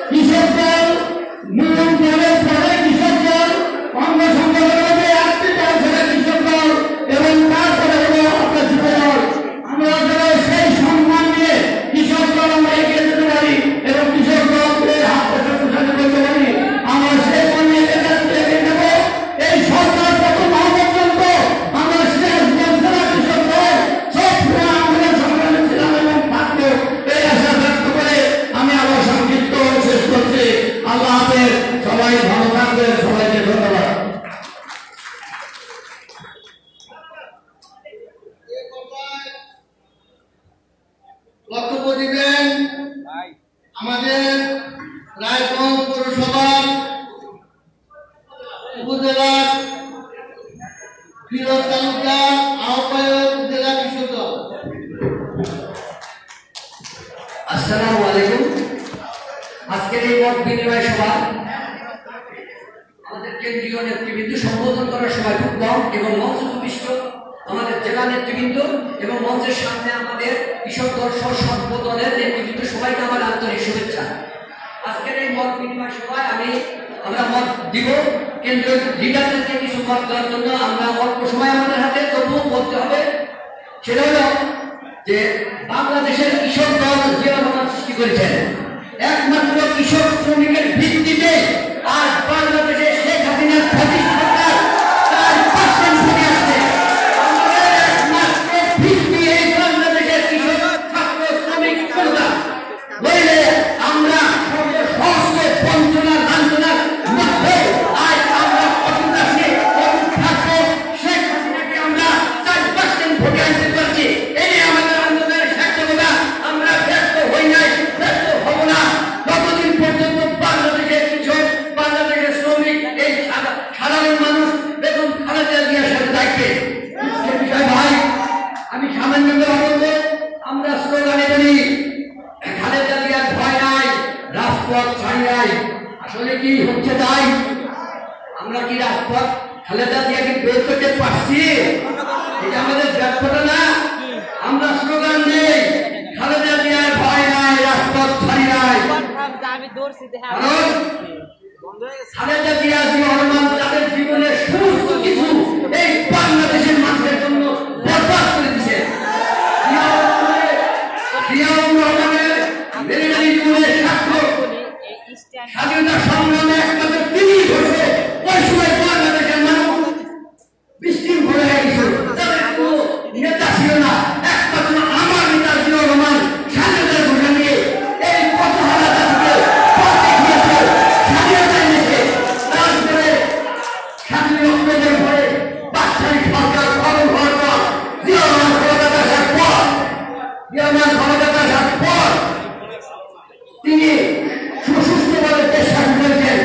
কৃষক দল মূল দলের পরে কৃষক দল, অঙ্গ সংগঠন হবে একটি দল থেকে কৃষক দল এবং তারপরে হলো আপনার যুব দল। আমরা যেন সেই সম্মান নিয়ে কৃষক দল আমরা এগিয়ে যেতে পারি এবং কৃষক দলকে হাতে শক্তিশালী করতে পারি। আমরা সেই মনে এগিয়ে নেব। এই সরকার পতন হওয়া পর্যন্ত আমরা সিরাজগঞ্জ জেলা কৃষক দল সবসময় আমাদের সংগ্রামে ছিলাম এবং থাকবো, এই আশা ব্যক্ত করে আমি আবার সংক্ষিপ্ত শেষ করছি। আল্লাহ হাফেজ, সবাই ভালো থাকবেন, সবাইকে ধন্যবাদ। বক্তব্য দিবেন আমাদের রায়গঞ্জ পৌরসভার উপজেলার ফিরোজ তালুকদার, আহ্বায়ক জেলা কৃষক দল। আসসালামু আলাইকুম। আজকের এই মত বিনিময় সভা আমাদের কেন্দ্রীয় নেতৃবৃন্দ সম্বোধন করার সময় খুব কম এবং মঞ্চ উপবিষ্ট আমাদের জেলা নেতৃবৃন্দ এবং মঞ্চের সামনে আমাদের কৃষক দল সর্ব দলের নেতৃবৃন্দ সবাইকে আমার আন্তরিক শুভেচ্ছা। আজকের এই মত বিনিময় সভায় আমরা মত দিব, কেন্দ্রীয় লিডারদেরকে কিছু মত দেওয়ার জন্য আমরা অল্প সময় আমাদের হাতে তবুও বলতে হবে। সেটা হলো যে বাংলাদেশের কৃষক দল যে অবদান সৃষ্টি করেছেন একমাত্র কৃষক শ্রমিকের ভিত্তিতে আজ বাংলাদেশে শেখ হাসিনার ফ্যাসিস্ট সরকার 4% ভোটে আসছে। আমাদের একমাত্র ভিত্তি এই বাংলাদেশের কৃষক ছাত্র শ্রমিক জনতা। নইলে আমরা সহস্র বঞ্চনা লাঞ্ছনার মধ্যে আজ আমরা অসুবিধাশী থাকবো। শেখ হাসিনাকে আমরা 4% ভোটে আনতে পারছি। এই আমাদের আন্দোলনের সার্থকতা। আমরা ব্যস্ত হই নাই, ব্যস্ত হব না ততদিন পর্যন্ত বাংলাদেশের কৃষক, বাংলাদেশের শ্রমিক, এই সাধারণ মানুষ বেগম খালেদা জিয়ার সাথে থাকবে। ভাই আমি সামান্য বলবো, আমরা স্লোগানে বলি খালেদা জিয়ার ভয় নাই, রাজপথ ছাড়ি নাই। আসলে কি হচ্ছে তাই? আমরা কি রাজপথ খালেদা জিয়াকে বের করতে পারছি? এটা আমাদের ব্যর্থতা না? আমরা স্লোগান নেই খালেদা জিয়ার ভয় নাই, রাজপথ ছাড়ি নাই। আমি দৌড়ছি কারণ খালেদা জিয়া রহমান তাদের জীবনের সমস্ত কিছু এই বাংলাদেশের মানুষের জন্য বরবাদ করে দিয়েছে। জিয়াউর রহমানের মেধাবী জীবনের স্বাক্ষর স্বাধীনতা সংগ্রামে একমাত্র তিনি ঘটে। ওই সময় বাংলাদেশের মানুষ বিশৃঙ্খল হয়ে গেছিল, তাদের কোনো নেতা ছিল না। একমাত্র আমার নেতা জিয়াউর রহমান স্বাধীনতার ঘোষণা নিয়ে এই পথহারা জাতিকে পথ দেখিয়েছে, স্বাধীনতা এনেছে। তারপরে 7ই অক্টোবর পরে বাদশাহী সরকার খবর হওয়ার পর জিয়াউর রহমান ক্ষমতায় আসার পর তিনি সুষ্ঠুভাবে দেশ শাসন করেছেন।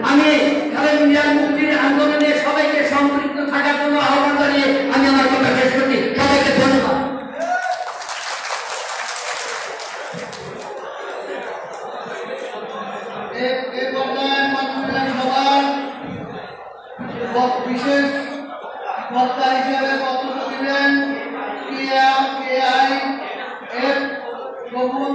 আমি খালেদা জিয়ার মুক্তির আন্দোলনে সবাইকে সম্পৃক্ত থাকার জন্য আহ্বান জানিয়ে আমি আমার কথা শেষ করছি। সবাইকে ধন্যবাদ। বিশেষ বক্তা হিসেবে বক্তব্য দিবেন PIF প্রবুল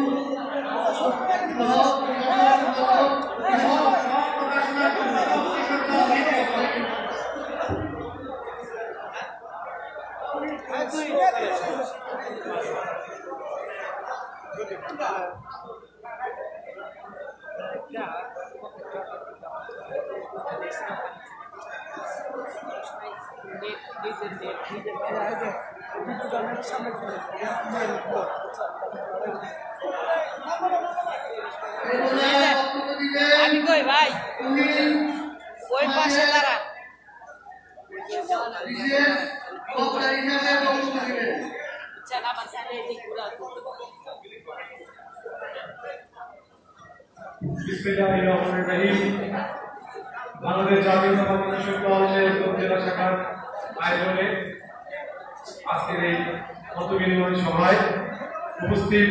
আমি কই ভাই ওই পাশে দাঁড়া বিশেষ বক্তা হিসেবে বক্তব্য দিবেন বাংলাদেশ জাতীয়তাবাদী কৃষক দলের জেলা শাখার আয়োজনে আজকের এই মত বিনিময় সভায় উপস্থিত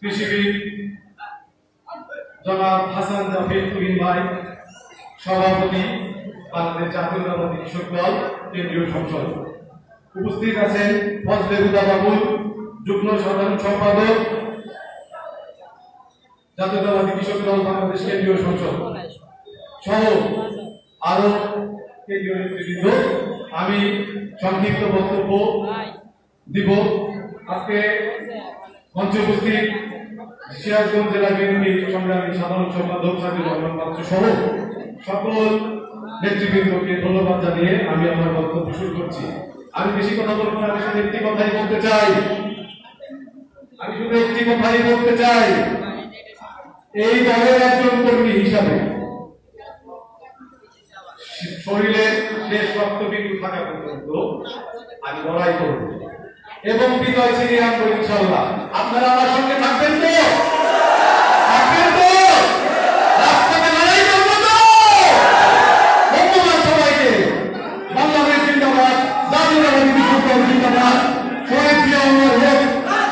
কৃষিবিদ জনাব হাসান জাফর তুহিন ভাই, সভাপতি বাংলাদেশ জাতীয়তাবাদী কৃষক দল কেন্দ্রীয় সংসদ, উপস্থিত আছেন ফজলে হুদা বাবুল, যুগ্ম সাধারণ সম্পাদক জাতীয়তাবাদী কৃষক দল বাংলাদেশ কেন্দ্রীয় সংসদ সহ আরো কেন্দ্রীয় নেতৃবৃন্দ। আমি সংক্ষিপ্ত বক্তব্য দিব। আজকে মঞ্চে উপস্থিত সিরাজগঞ্জ জেলা বিএনপি সংগ্রামী সাধারণ সম্পাদক সাজিদুর রহমান পাত্র সহ সকল নেতৃবৃন্দকে ধন্যবাদ জানিয়ে আমি আমার বক্তব্য শুরু করছি। আমি বেশি কথা বলবো না, আমি শুধু একটি কথাই বলতে চাই। এই দলের একজন কর্মী হিসাবে শরীরের শেষ রক্তবিন্দু থাকা পর্যন্ত আমি লড়াই করব এবং বিজয় ছিনিয়ে আনবো ইনশাআল্লাহ। আপনারা আমার সঙ্গে থাকবেন তো? রাস্তাতে লড়াই করবো তো? ধন্যবাদ সবাইকে। বাংলাদেশ জিন্দাবাদ, জাতীয়তাবাদী কৃষক দল জিন্দাবাদ, শহীদ জিয়া অমর হোক,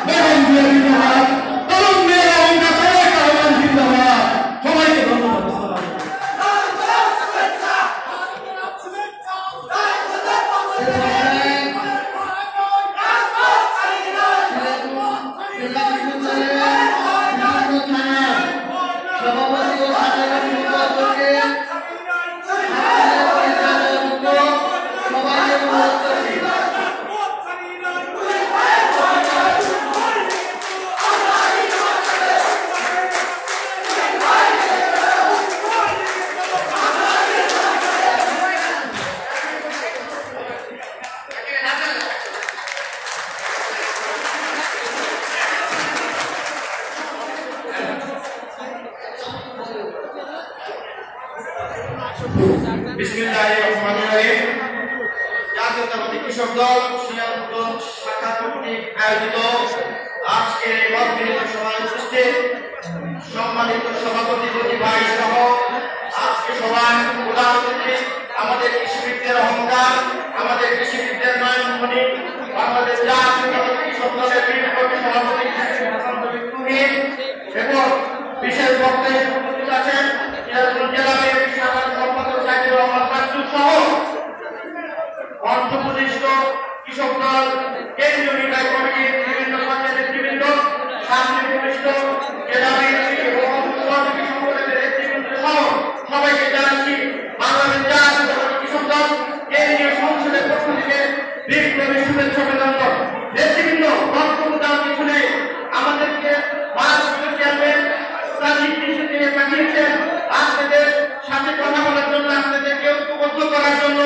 বেগম জিয়া জিন্দাবাদ, তরুণ মেয়েরা অঙ্কা তারেক রহমান জিন্দাবাদ। সবাইকে ধন্যবাদ। বিসমিল্লাহিররহমানিররহিম। জাতীয়তাবাদী কৃষক দল সিরাজগঞ্জ শাখা কর্তৃক আয়োজিত আজকের এই মত বিনিময় সভায় উপস্থিত সম্মানিত সভাপতি প্রতি ভাই সহ আজকে সভায় প্রধান অতিথি আমাদের কৃষিবিদদের অহংকার, আমাদের কৃষিবিদদের নয়নমণি, বাংলাদেশ জাতীয়তাবাদী কৃষক দলের বীরপ্রবী সভাপতি হাসান জাফর তুহিন এবং বিশেষ বক্তা হিসেবে উপস্থিত আছেন সিরাজগঞ্জ জেলা বিএনপি সাধারণ সম্পাদক সাজিদুর রহমান পাত্র সহ মঞ্চপ্রতিষ্ঠিত কৃষক দল কেন্দ্রীয় নির্বাহী কমিটির বিভিন্ন পর্যায়ের নেতৃবৃন্দ, সামনে উপবিষ্ট জেলা বিএনপি শুভেচ্ছা অভিনন্দন। নেতৃবৃন্দ বক্তব্য দেওয়ার পিছনে আমাদেরকে চেয়ারম্যান তার নির্দেশে দিয়ে পাঠিয়েছেন আপনাদের সাথে কথা বলার জন্য, আপনাদেরকে ঐক্যবদ্ধ করার জন্য,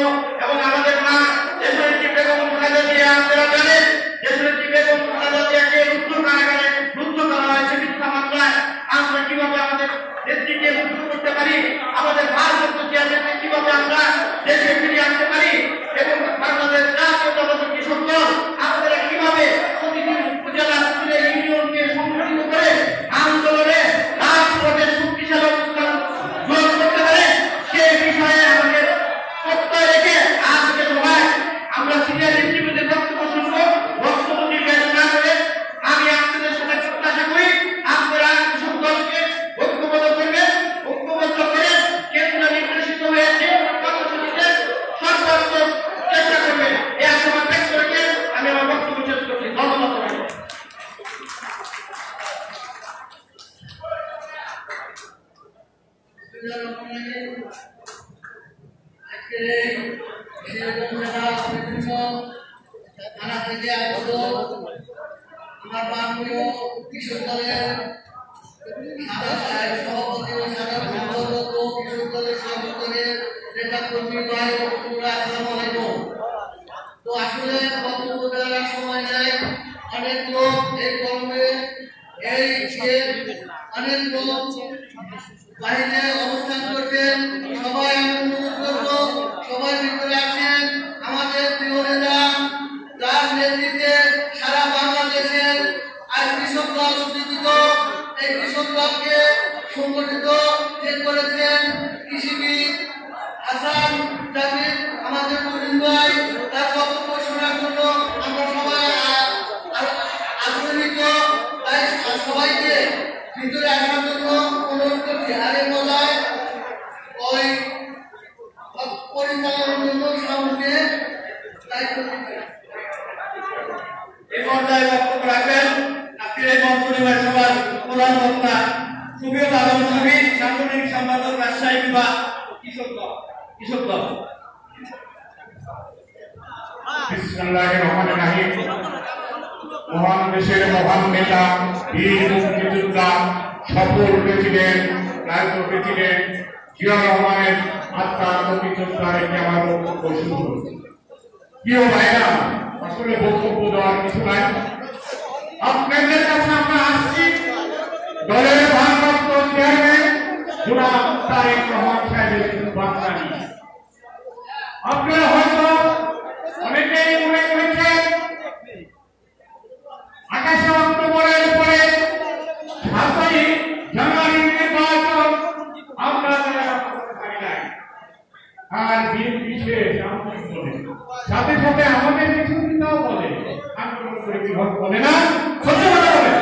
এবং আমাদের মা দেশনেত্রী বেগম খালেদা জিয়া, আপনারা জানেন দেশনেত্রী বেগম খালেদা জিয়াকে রুদ্ধ কারাগারে রুদ্ধ করা হয়েছে মিথ্যা মামলায়। আমরা কিভাবে আমাদের নেত্রীকে রুদ্ধ করতে পারি, আমাদের ভারপ্রাপ্ত চেয়ারম্যানকে কিভাবে আমরা দেশে ফিরিয়ে আনতে পারি, এবং বাংলাদেশ জাতীয়তাবাদী কৃষক দল আমাদের কিভাবে প্রতিটি উপজেলা ইউনিয়নকে সংগঠিত করে আন্দোলনে রাজপথে শক্তিশালী অবস্থান গ্রহণ করতে পারে, সেই বিষয়ে আমাদের প্রত্যয় রেখে আজকে সভায় আমরা সিনিয়র নেতৃবৃন্দের বক্তব্য শুনবো। বক্তব্য নির্বাচ না করে আমি আপনাদের সাথে প্রত্যাশা করি আপনারা কৃষক দলকে ঐক্যবদ্ধ করবেন, ঐক্যবদ্ধ করে কেন্দ্র নির্দেশিত হয়েছে কর্মসূচিতে সর্বোচ্চ চেষ্টা করবেন। এই আশাবাদ ব্যক্ত রেখে আমি আমার বক্তব্য শেষ করছি। ধন্যবাদ। আমার মাননীয় কৃষক দলের সভাপতি ও সাধারণ সম্পাদক ও কৃষক দলের সভাপতির নেতা কর্মী ভাই ও বন্ধুরা, আসসালামু আলাইকুম। তো আসলে বক্তব্য দেওয়ার সময় নাই, অনেক লোক এই কর্মে অনেক লোক বাইরে অবস্থান করছেন। সবাই আমি অনুরোধ করবো সবাই ভিতরে আসেন। আমাদের প্রিয় নেতা যার নেতৃত্বে সারা বাংলাদেশের আজ কৃষক দল উদ্যোগিত, এই কৃষক দলকে সংগঠিত করেছেন কৃষিবিদ হাসান জাবির আমাদের মুরিন ভাই। তার বক্তব্য শোনার জন্য আমরা সবাই আগ্রহীত, তাই সবাইকে ভিতরে আসার জন্য অনুরোধ করছি। আরে বলায় ওই পরিচালনার জন্য সামনে দায়িত্ব দিতে এই পর্যায়ে বক্তব্য রাখবেন আজকের এই মঞ্চ নির্বাচন সভার প্রধান বক্তা সুবিয়ত আলম সুবীর, সাংগঠনিক সম্পাদক রাজশাহী বিভাগ কৃষক দল। বিসমিল্লাহির রহমানির রহিম। মহান দেশের মহান নেতা, বীর মুক্তিযোদ্ধা, সফল প্রেসিডেন্ট, রাষ্ট্র প্রেসিডেন্ট জিয়াউর রহমানের আত্মার প্রতিযোদ্ধা রেখে আমার বক্তব্য শুরু করছি। প্রিয় ভাইরা, আসলে বক্তব্য দেওয়ার কিছু নাই। আপনাদের কাছে আমরা আসছি দলের ভারপ্রাপ্ত চেয়ারম্যান জনাব তারেক রহমান সাহেবের বার্তা নিয়ে। আপনারা হয়তো অনেকেই মনে করেছেন 28 অক্টোবরের পরে 7ই জানুয়ারির নির্বাচন আমরা আর বিএনপি শেষ সাথে সাথে আমাদের কিছু চিন্তাও বলে, আন্দোলন করে বিভাগ বলে না, সত্য কথা বলে।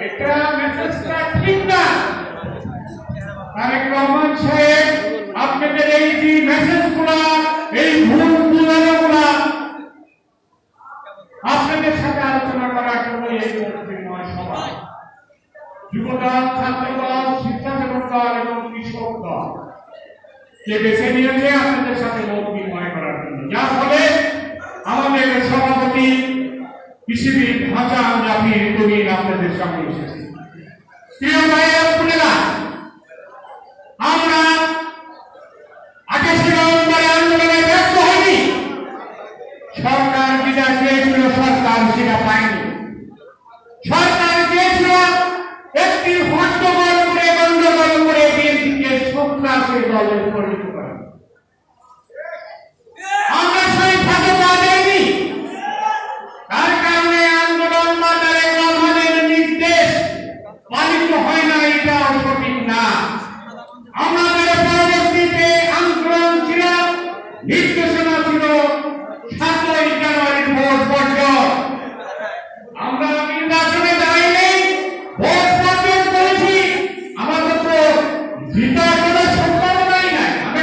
এটা মেসেজটা ঠিক না। তারেক রহমান সাহেব আপনাদের এই যে মেসেজগুলা, এই ভুল বুঝানোগুলা আপনাদের সাথে আলোচনা করার জন্য এই মন্ত্রীময় সভা। যুবদল, ছাত্রদল, স্বেচ্ছাসেবক দল এবং কৃষক দল কে বেছে নিয়েছে আপনাদের সাথে মত বিনিময় করার জন্য, যার ফলে আমাদের সভাপতি কৃষিবিদ হাসান জাবির তুমিন আপনাদের সামনে এসেছে। প্রিয় ভাইয়েরা বোনেরা, আমরা 28 নভেম্বরে আন্দোলনে ব্যর্থ হইনি। সরকার যেটা চেয়েছিল সরকার সেটা পায়নি। সরকার চেয়েছিল একটি হট্টগোল করে গন্ডগোল করে বিএনপিকে সন্ত্রাসের দলে পরিণত করা। আমরা সেই ফাঁদটা দেইনি। তার কারণে আন্দোলন বা তারেক রহমানের নির্দেশ পালিত হয় না, এটাও সঠিক না। আমাদের পরবর্তীতে আন্দোলন ছিল, নির্দেশনা ছিল 7ই জানুয়ারির ভোট পর্যন্ত। আমরা নির্বাচনে দাঁড়াইনি, ভোট পর্যন্ত করেছি। আমাদের তো জিতার কোনো সম্ভাবনাই নাই। আমরা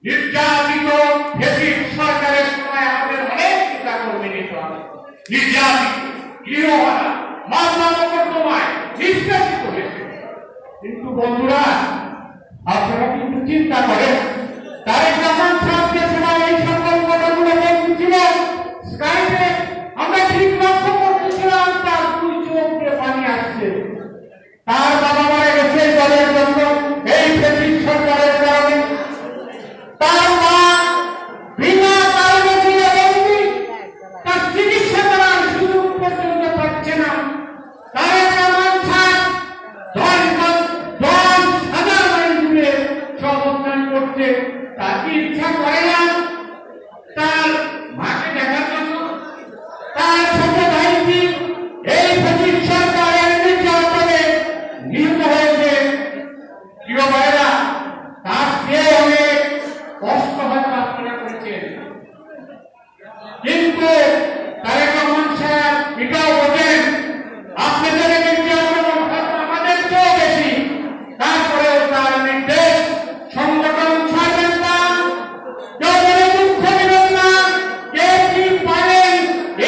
নির্যাতিত ফ্যাসিস্ট সরকারের সময় আমাদের অনেক নেতাকর্মী নির্যাতিত গৃহহারা মামলা মোকদ্দমায় নিষ্কাশিত হয়েছে। কিন্তু বন্ধুরা, আপনারা কিন্তু চিন্তা করেন, তারেক রহমান সাহেবের সময় এই সকল ঘটনাগুলো বলছিল, স্কাইপে আমরা ঠিক লক্ষ্য করতেছিলাম তার দুই চোখ দিয়ে পানি আসছে। তার বাবা মারা গেছে দলের জন্য, এই ফ্যাসিস্ট সরকারের কারণে। তার মা বিনা কারণে তার চিকিৎসা করার সুযোগ পর্যন্ত পাচ্ছে না। তারেক রহমান সাহেব 10,000 মাইল দূরে অবস্থান করছে, তার কি ইচ্ছা করে না তার মাকে দেখার জন্য? তার ছোট ভাইটি এই ফ্যাসিস্ট সরকারের নির্যাতনে নিহত হয়েছে। প্রিয় ভাইরা, তার চেয়ে অনেক কষ্ট হয়তো আপনারা করেছেন, কিন্তু তারেক রহমান সাহেব এটাও বোঝেন আপনাদের নির্যাতন হয়তো আমাদের চেয়েও বেশি। তারপরেও তার নির্দেশ, সংগঠন ছাড়বেন না, কেউ মনে দুঃখ নেবেন না, কে কি পারেন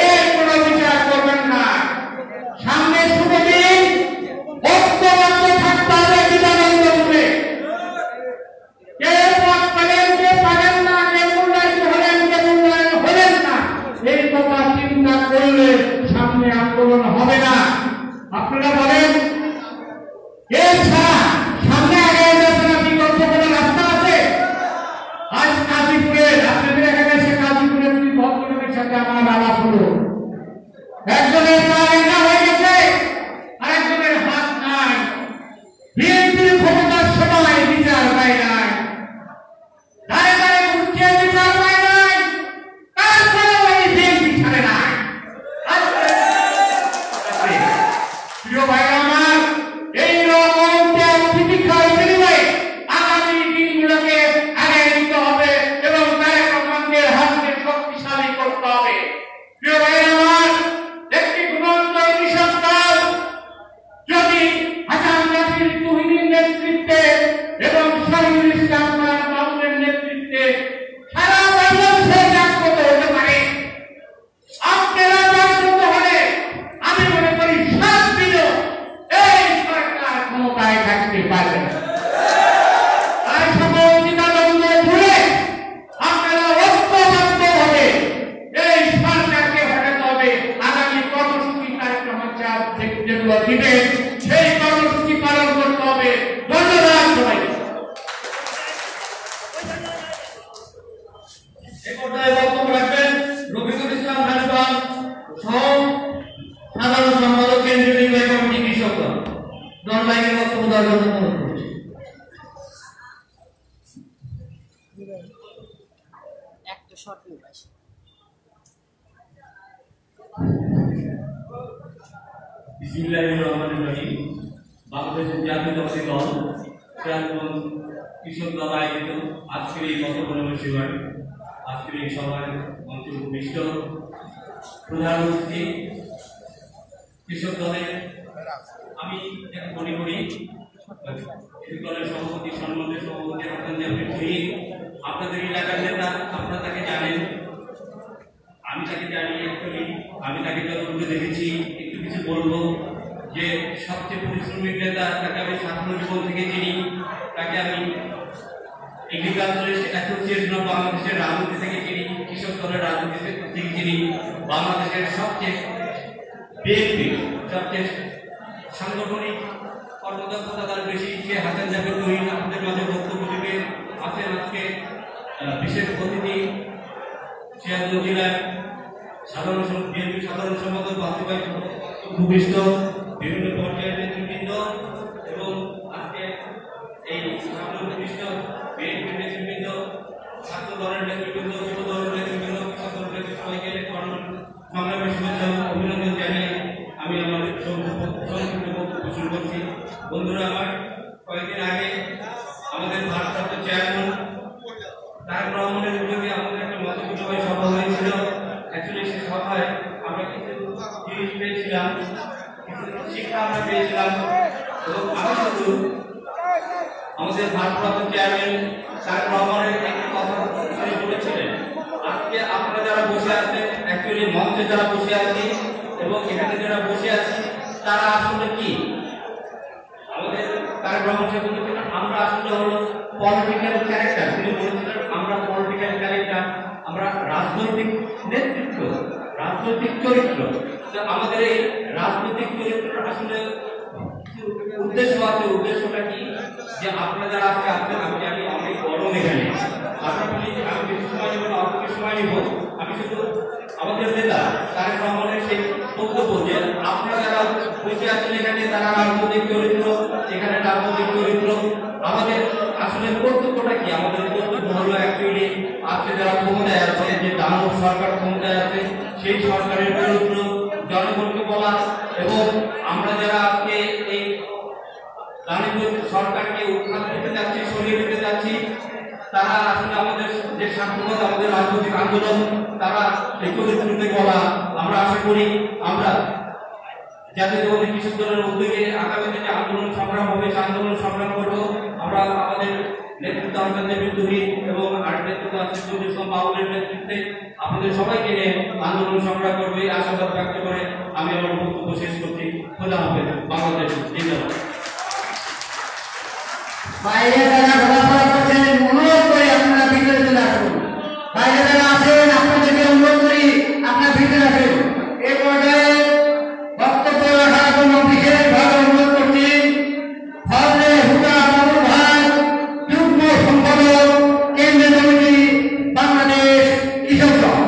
এর কোনো বিচার করবেন না। সামনে শুভ দিন, ঐক্যবদ্ধ থাকতে হবে বিধানন্দ রূপে। কে পথ পেলেন, কে পারেন না, কে মূল্যায়িত হলেন, কে মূল্যায়ন হলেন না, এই কথা চিন্তা করলে সামনে আন্দোলন হবে না। আপনারা বলেন, কে ছাড়া সামনে আগে যাচ্ছে না? বিকল্প কোনো রাস্তা আছে? আজ গাজীপুরে আপনাদের এখানে এসে গাজীপুরে দুই ভদ্রলোকের সাথে আমার আলাপ হলো। একজনের পা ভেঙা হয়ে গেছে, আরেকজনের হাত নাই। বিএনপির ক্ষমতার সময় বিচার পায় নাই, দাঁড়ে দাঁড়ে ঘুরছে, বিচার পায় নাই, তারপরেও এই বিএনপি ছাড়ে নাই। প্রিয় ভাই আমার, এই রকম ত্যাগ প্রতীক্ষার বিনিময়ে আগামী দিনগুলোকে আগায় নিতে হবে এবং তারেক রহমানের হাতকে শক্তিশালী করতে হবে। প্রিয় ভাই আমার, একটি ঘুমন্ত নিঃসন্তান যদি হাসান জাফরির তুহিনের নেতৃত্বে এবং শহীদুল ইসলাম খান বাবুদের নেতৃত্বে সারা বাংলাদেশে জাগ্রত হতে পারে, আপনারা জাগ্রত হলে আমি মনে করি 7 দিনও এই সরকার ক্ষমতায় থাকতে পারবে না। তাই সকল দ্বিধাদ্বন্দ্ব ভুলে আপনারা ঐক্যবদ্ধ হবে এই সরকারকে হটাতে হবে। আগামী কর্মসূচি তারেক রহমান সাহেব যেগুলো দিবেন সেই কর্মসূচি পালন করতে হবে। ধন্যবাদ সবাইকে। এই পর্যায়ে বক্তব্য রাখবেন রফিকুল ইসলাম হানিফান, সহ সাধারণ সম্পাদক, কেন্দ্রীয় নির্বাহী কমিটি কৃষক দল। দলবাহীকে বক্তব্য দেওয়ার জন্য অনুরোধ করছি। একটা শর্ট নিয়ে আসি। বিসমিল্লাহির রহমানির রহিম। বাংলাদেশের জাতীয়তাবাদী দল সিরাজগঞ্জ কৃষক দল আয়োজিত আজকের এই গতকালের সেবার আজকের এই সভায় মঞ্চে উপবিষ্ট প্রধান অতিথি কৃষক দলের আমি মনে করি কৃষক দলের সভাপতি সম্মানের সভাপতি হাসান জাফরির শহীদ আপনাদের এলাকার নেতা, আপনারা তাকে জানেন, আমি তাকে জানি। অ্যাকচুয়ালি আমি তাকে যতটুকু দেখেছি একটু কিছু বলবো যে সবচেয়ে পরিশ্রমিক নেতা, তাকে আমি ছাত্র জীবন থেকে চিনি, তাকে আমি এগ্রিকালচারিস্ট অ্যাসোসিয়েশন অফ বাংলাদেশের রাজনীতি থেকে চিনি, কৃষক দলের রাজনীতি থেকে চিনি। বাংলাদেশের সবচেয়ে বিএনপি সবচেয়ে সাংগঠনিক কর্মদক্ষতা তার বেশি, সে হাসান জাফর তৈরি আপনাদের মাঝে বক্তব্য দেবে। আছেন আজকে বিশেষ অতিথি সিরাজগঞ্জ জেলার বিএনপি সাধারণ সম্পাদক বাসুভাই ভূমিষ্ঠ বিভিন্ন পর্যায়ের নেতৃবৃন্দ এবং আজকে এই ভূমিষ্ঠ বিএনপি নেতৃবৃন্দ, ছাত্র দলের নেতৃবৃন্দ, যুব দলের নেতৃবৃন্দ, কৃষক দলের নেতৃবৃন্দ, সবাইকে সংগ্রামের শুভেচ্ছা অভিনন্দন জানিয়ে আমি আমার সংক্ষিপ্ত বক্তব্য শুরু করছি। বন্ধুরা আমার, কয়েকদিন আগে আমাদের ভারপ্রাপ্ত চেয়ারম্যান তারেক রহমানের উদ্যোগে আমাদের একটা মত বিনিময় সভা হয়েছিল। অ্যাকচুয়ালি সেই সভায় আমরা কিছু জিনিস পেয়েছিলাম, কিছু শিক্ষা আমরা পেয়েছিলাম এবং আমি শুধু আমাদের ভারপ্রাপ্ত চেয়ারম্যান তারেক রহমানের একটি কথা যারা বসে আছি এবং এখানে যারা বসে আছি তারা আসলে কি আমাদের কার্যক্রম আমরা আসলে হলো পলিটিক্যাল ক্যারেক্টার। তিনি বলেছিলেন আমরা পলিটিক্যাল ক্যারেক্টার, আমরা রাজনৈতিক নেতৃত্ব, রাজনৈতিক চরিত্র। তো আমাদের এই রাজনৈতিক চরিত্র আসলে উদ্দেশ্য আছে। উদ্দেশ্যটা কি যে আপনারা যারা আজকে আসছেন, আমি জানি অনেক গরম এখানে, আপনারা প্লিজ আমি বেশি সময় নেব না, অল্প সময় নেব। আমি শুধু আমাদের নেতা তারেক রহমানের সেই বক্তব্য যে আপনারা যারা বসে আছেন এখানে তারা রাজনৈতিক চরিত্র, এখানে রাজনৈতিক চরিত্র। আমাদের আসলে কর্তব্যটা কি? আমাদের কর্তব্য হলো অ্যাকচুয়ালি আজকে যারা ক্ষমতায় আছে, যে দানব সরকার ক্ষমতায় আছে, সেই সরকারের বিরুদ্ধে জনগণকে বলা এবং আমরা যারা আজকে এই দানব সরকারকে উৎখাত করতে যাচ্ছি, সরিয়ে দিতে যাচ্ছি, তারা আসলে আমাদের যে স্বাধীনতা, আমাদের রাজনৈতিক আন্দোলন, তারা এই চরিত্রকে বলা। আমরা আশা করি আমরা জাতীয়তাবাদী কৃষক দলের উদ্যোগে আগামী দিনে আন্দোলন সংগ্রাম হবে, সে আন্দোলন সংগ্রাম করবো। আমরা আমাদের নেতৃত্ব আমাদের বিদ্রোহী এবং আর নেতৃত্ব আছে বাউলের নেতৃত্বে আপনাদের সবাইকে নিয়ে আন্দোলন সংগ্রাম করবে এই আশাবাদ ব্যক্ত করে আমি আমার বক্তব্য শেষ করছি। খোদা হাফেজ। বাংলাদেশ জিন্দাবাদ। বাইরে যারা ঘোরাফেরা করছেন অনুরোধ করি আপনারা ভিতরে চলে আসুন। বাইরে যারা আছেন আপনাদেরকে অনুরোধ করি আপনারা ভিতরে আসুন। এই পর্যায়ে বক্তব্য রাখার জন্য বিশেষভাবে অনুরোধ করছি ফজলে হুদা বাবুল ভাই, যুগ্ম সম্পাদক, কেন্দ্রীয় কমিটি, বাংলাদেশ কৃষক দল,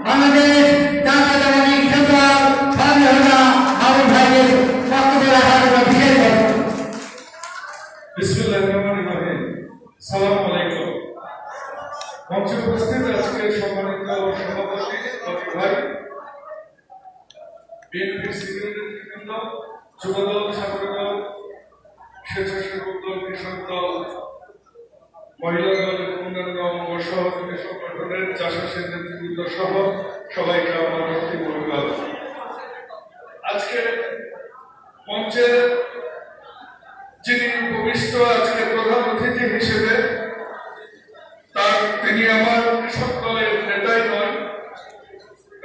বাংলাদেশ জাতীয়তাবাদী কৃষক দল, ফজলে হুদা বাবুল ভাইয়ের বক্তব্য রাখার জন্য বিশেষ বিসমিল্লাহিররহমানিররহিম। আসসালামু আলাইকুম। মঞ্চে উপস্থিত আজকে সম্মানিত সভাপতি লতিফ ভাই, বিএনপির সিনিয়র নেতৃবৃন্দ, যুবদল, ছাত্রদল, স্বেচ্ছাসেবক দল, কৃষক দল, মহিলা দল এবং অন্যান্য সহযোগী সংগঠনের চাষাবাসের নেতৃবৃন্দ সহ সবাইকে আমার ভক্তিমূলক আজকে মঞ্চের যিনি উপবিষ্ট আজকে প্রধান অতিথি হিসেবে, তিনি আমার কৃষক দলের নেতাই নয়,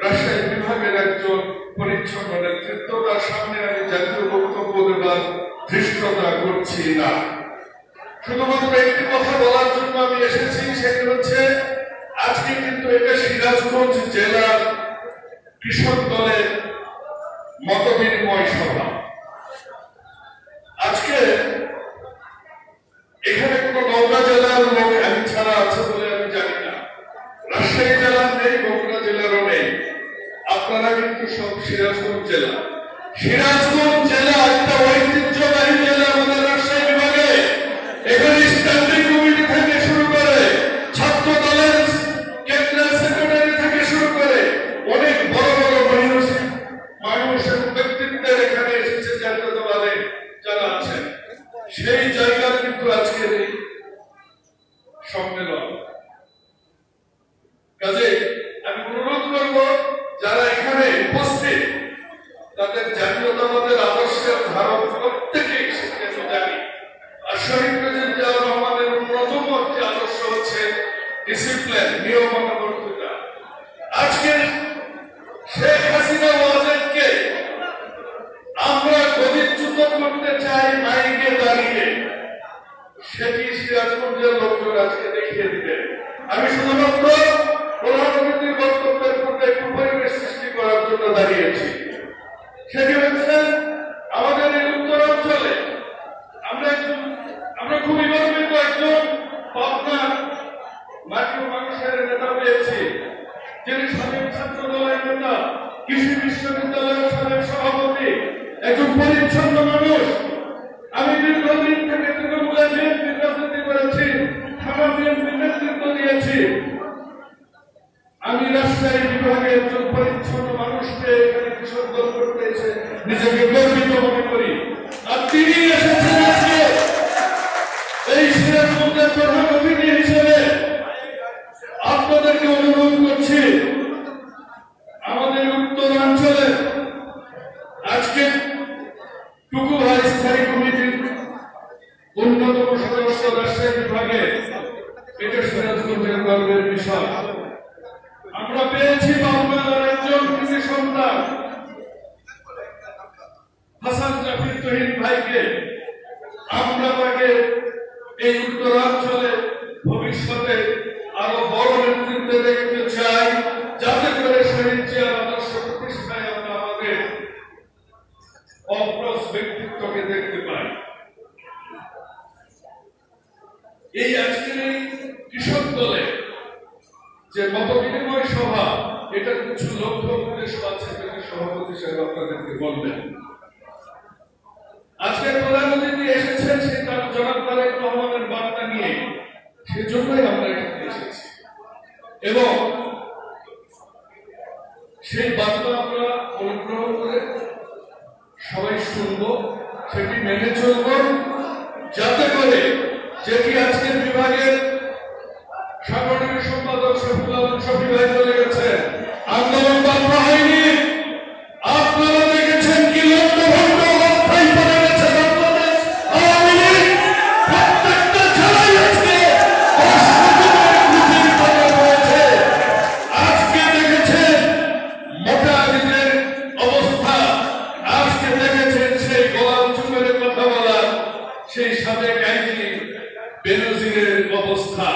রাজশাহী বিভাগের একজন পরিচ্ছন্ন নেতৃত্ব। তার সামনে আমি জাতীয় বক্তব্য দেবার ধৃষ্টতা করছি না। শুধুমাত্র একটি কথা বলার জন্য আমি এসেছি, সেটি হচ্ছে আজকে কিন্তু এটা সিরাজগঞ্জ জেলার কৃষক দলের মতবিনিময় সভা। আজকে এখানে কোন নওগাঁ জেলার লোক আমি ছাড়া আছে বলে আমি জানি না, রাজশাহী জেলার নেই, বগুড়া জেলারও নেই। আপনারা কিন্তু সব সিরাজগঞ্জ জেলা। সিরাজগঞ্জ জেলা একটা ঐতিহ্যবাহী জেলা আমাদের রাজশাহী বিভাগে। এখানে স্ট্যান্ডিং কমিটি থেকে শুরু করে ছাত্র দলের কেন্দ্রীয় সেক্রেটারি থেকে শুরু করে অনেক বড় বড় মানুষের ব্যক্তিত্বের এখানে এসেছে জাতীয়তাবাদে যারা আছেন। সেই জায়গার কিন্তু আজকের এই সম্মেলন। কাজে আমি অনুরোধ করব যারা এখানে উপস্থিত তাদের জাতীয়তাবাদের আদর্শের ধারক প্রত্যেকেই সেটা আমি জানি। আর শহীদ প্রেসিডেন্ট জিয়াউর রহমানের প্রথম একটি আদর্শ হচ্ছে ডিসিপ্লিন, নিয়মানুবর্তিতা। আজকে শেখ হাসিনা ওয়াজেদকে আমরা গদিচ্যুত করতে চাই মাইকে দাঁড়িয়ে, সেটি সিরাজগঞ্জের লোকজন আজকে দেখিয়ে দিবে। আমি শুধুমাত্র প্রধানমন্ত্রীর বক্তব্যের পূর্বে একটু পরিবেশ সৃষ্টি করার জন্য দাঁড়িয়েছি। সেটি হচ্ছে আমাদের এই উত্তরাঞ্চলে আমরা খুবই গর্বিত একজন পাবনার মাটি ও মানুষের নেতা পেয়েছি, যিনি সাবেক ছাত্র দলের নেতা, কৃষি বিশ্ববিদ্যালয়ের সাবেক সভাপতি, একজন পরিচ্ছন্ন মানুষ। আমি দীর্ঘদিন থেকে তৃণমূলের বিএনপির রাজনীতি করেছি, থানা বিএনপির নেতৃত্ব দিয়েছি। আমি রাজশাহী বিভাগে একজন পরিচ্ছন্ন মানুষকে এখানে কৃষক দল করতে এসে নিজেকে গর্বিত মনে করি। আর তিনি এসেছেন আজকে এই সিরাজগঞ্জের প্রধান অতিথি হিসেবে। আপনাদেরকে অনুরোধ করছি, আমাদের উত্তরাঞ্চলে আজকে টুকু ভাই স্থায়ী কমিটির অন্যতম সদস্য রাজশাহী বিভাগে, এটা সিরাজগঞ্জের গর্বের বিষয়। আমরা আমরা পেয়েছি বাংলার একজন কৃষি সন্তান হাসান জাফির তহিদ ভাইকে। আমরা তাকে এই উত্তরাঞ্চলে ভবিষ্যতে আরো বড় নেতৃত্বে দেখতে চাই, যাতে করে শহীদ জিয়ার আদর্শ প্রতিষ্ঠায় আমরা আমাদের অগ্রজ ব্যক্তিত্বকে দেখতে পাই। এই আজকের এই কৃষক দলে যে মত বিনিময় সভা, এটার কিছু লক্ষ্য উদ্দেশ্য আছে, সভাপতি সাহেব আপনাদেরকে বলবেন। আজকে প্রধান অতিথি এসেছেন সেই জনাব তারেক রহমানের বার্তা নিয়ে, সেজন্যই আমরা এখানে এসেছি এবং সেই বার্তা আমরা অনুগ্রহ করে সবাই শুনবো, সেটি মেনে চলব, যাতে করে যেটি আজকের বিভাগের সাংগঠনিক সম্পাদক শফি ভাই বলে গেছেন, আন্দোলন বন্ধ হয়নি। আপনারা দেখেছেন কি লক্ষ্যভঙ্গ অবস্থায় পড়ে গেছে বাংলাদেশ আওয়ামী লীগ। প্রত্যেকটা জেলায় আজকে হয়েছে। আজকে দেখেছেন মোটামুটির অবস্থা, আজকে দেখেছেন সেই গোলাম চুমের কথা বলা সেই সাবেক আইজি বেনজিরের অবস্থা।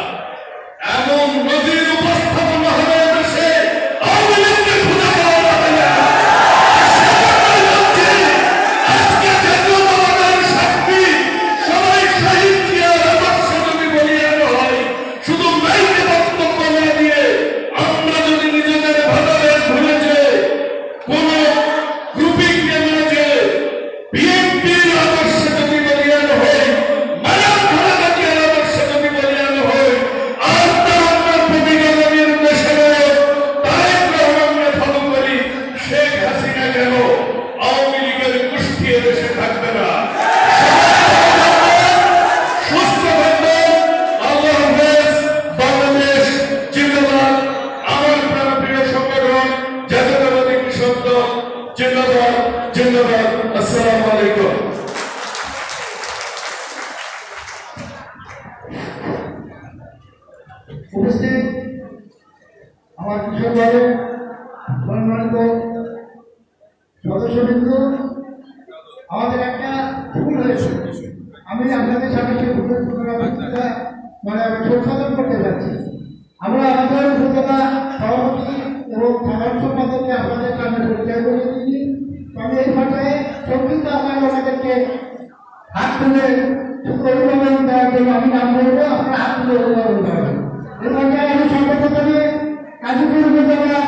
এমন নজির উপস্থাপনা হবে দেশে আওয়ামী লীগকে খুঁজে পাওয়া যাবে না। আজকে জাতীয়তাবাদের সাক্ষী সবাই শহীদ জিয়ার আদর্শ যদি বলিয়ানো হয়, শুধু মাইকে বক্তব্য না দিয়ে আমরা যদি নিজেদের ভালোবেস ভুলে যে কোন গ্রুপিংকে না যে বিএনপির আদর্শে যদি বলিয়ানো হয়, মানব ধরাঘাটিয়ার আদর্শে যদি বলিয়ানো হয়, আর তার প্রতিগমনের দেশের তারেক রহমানকে ফলো করি, শেখ হাসিনা কেন আওয়ামী লীগের গোষ্ঠী দেশে থাকবে না। সুস্থ থাকবেন। আল্লাহ হাফেজ। বাংলাদেশ জিন্দাবাদ। আমার প্রিয় সংগঠন জাতীয়তাবাদী কৃষক দল জিন্দাবাদ, জিন্দাবাদ। আসসালামু আলাইকুম। উপস্থিত আমার কৃষক দলের সম্মানিত সদস্যবৃন্দ, আমাদের একটা ভুল হয়েছে। আমি আপনাদের সামনে সেই ভুলের সংশোধন করতে যাচ্ছি। আমরা আমাদের উপজেলা সভাপতি এবং সাধারণ সম্পাদককে আপনাদের সামনে পরিচয় করে দিচ্ছি। তবে এই পর্যায়ে সংক্ষিপ্ত আপনারা আমাদেরকে হাত তুলে অভিভাবন দেওয়ার জন্য আমি নাম বলবো, আপনারা হাত তুলে অভিভাবন দেওয়ার। এই পর্যায়ে আমি সংগঠন নিয়ে কাজীপুর উপজেলা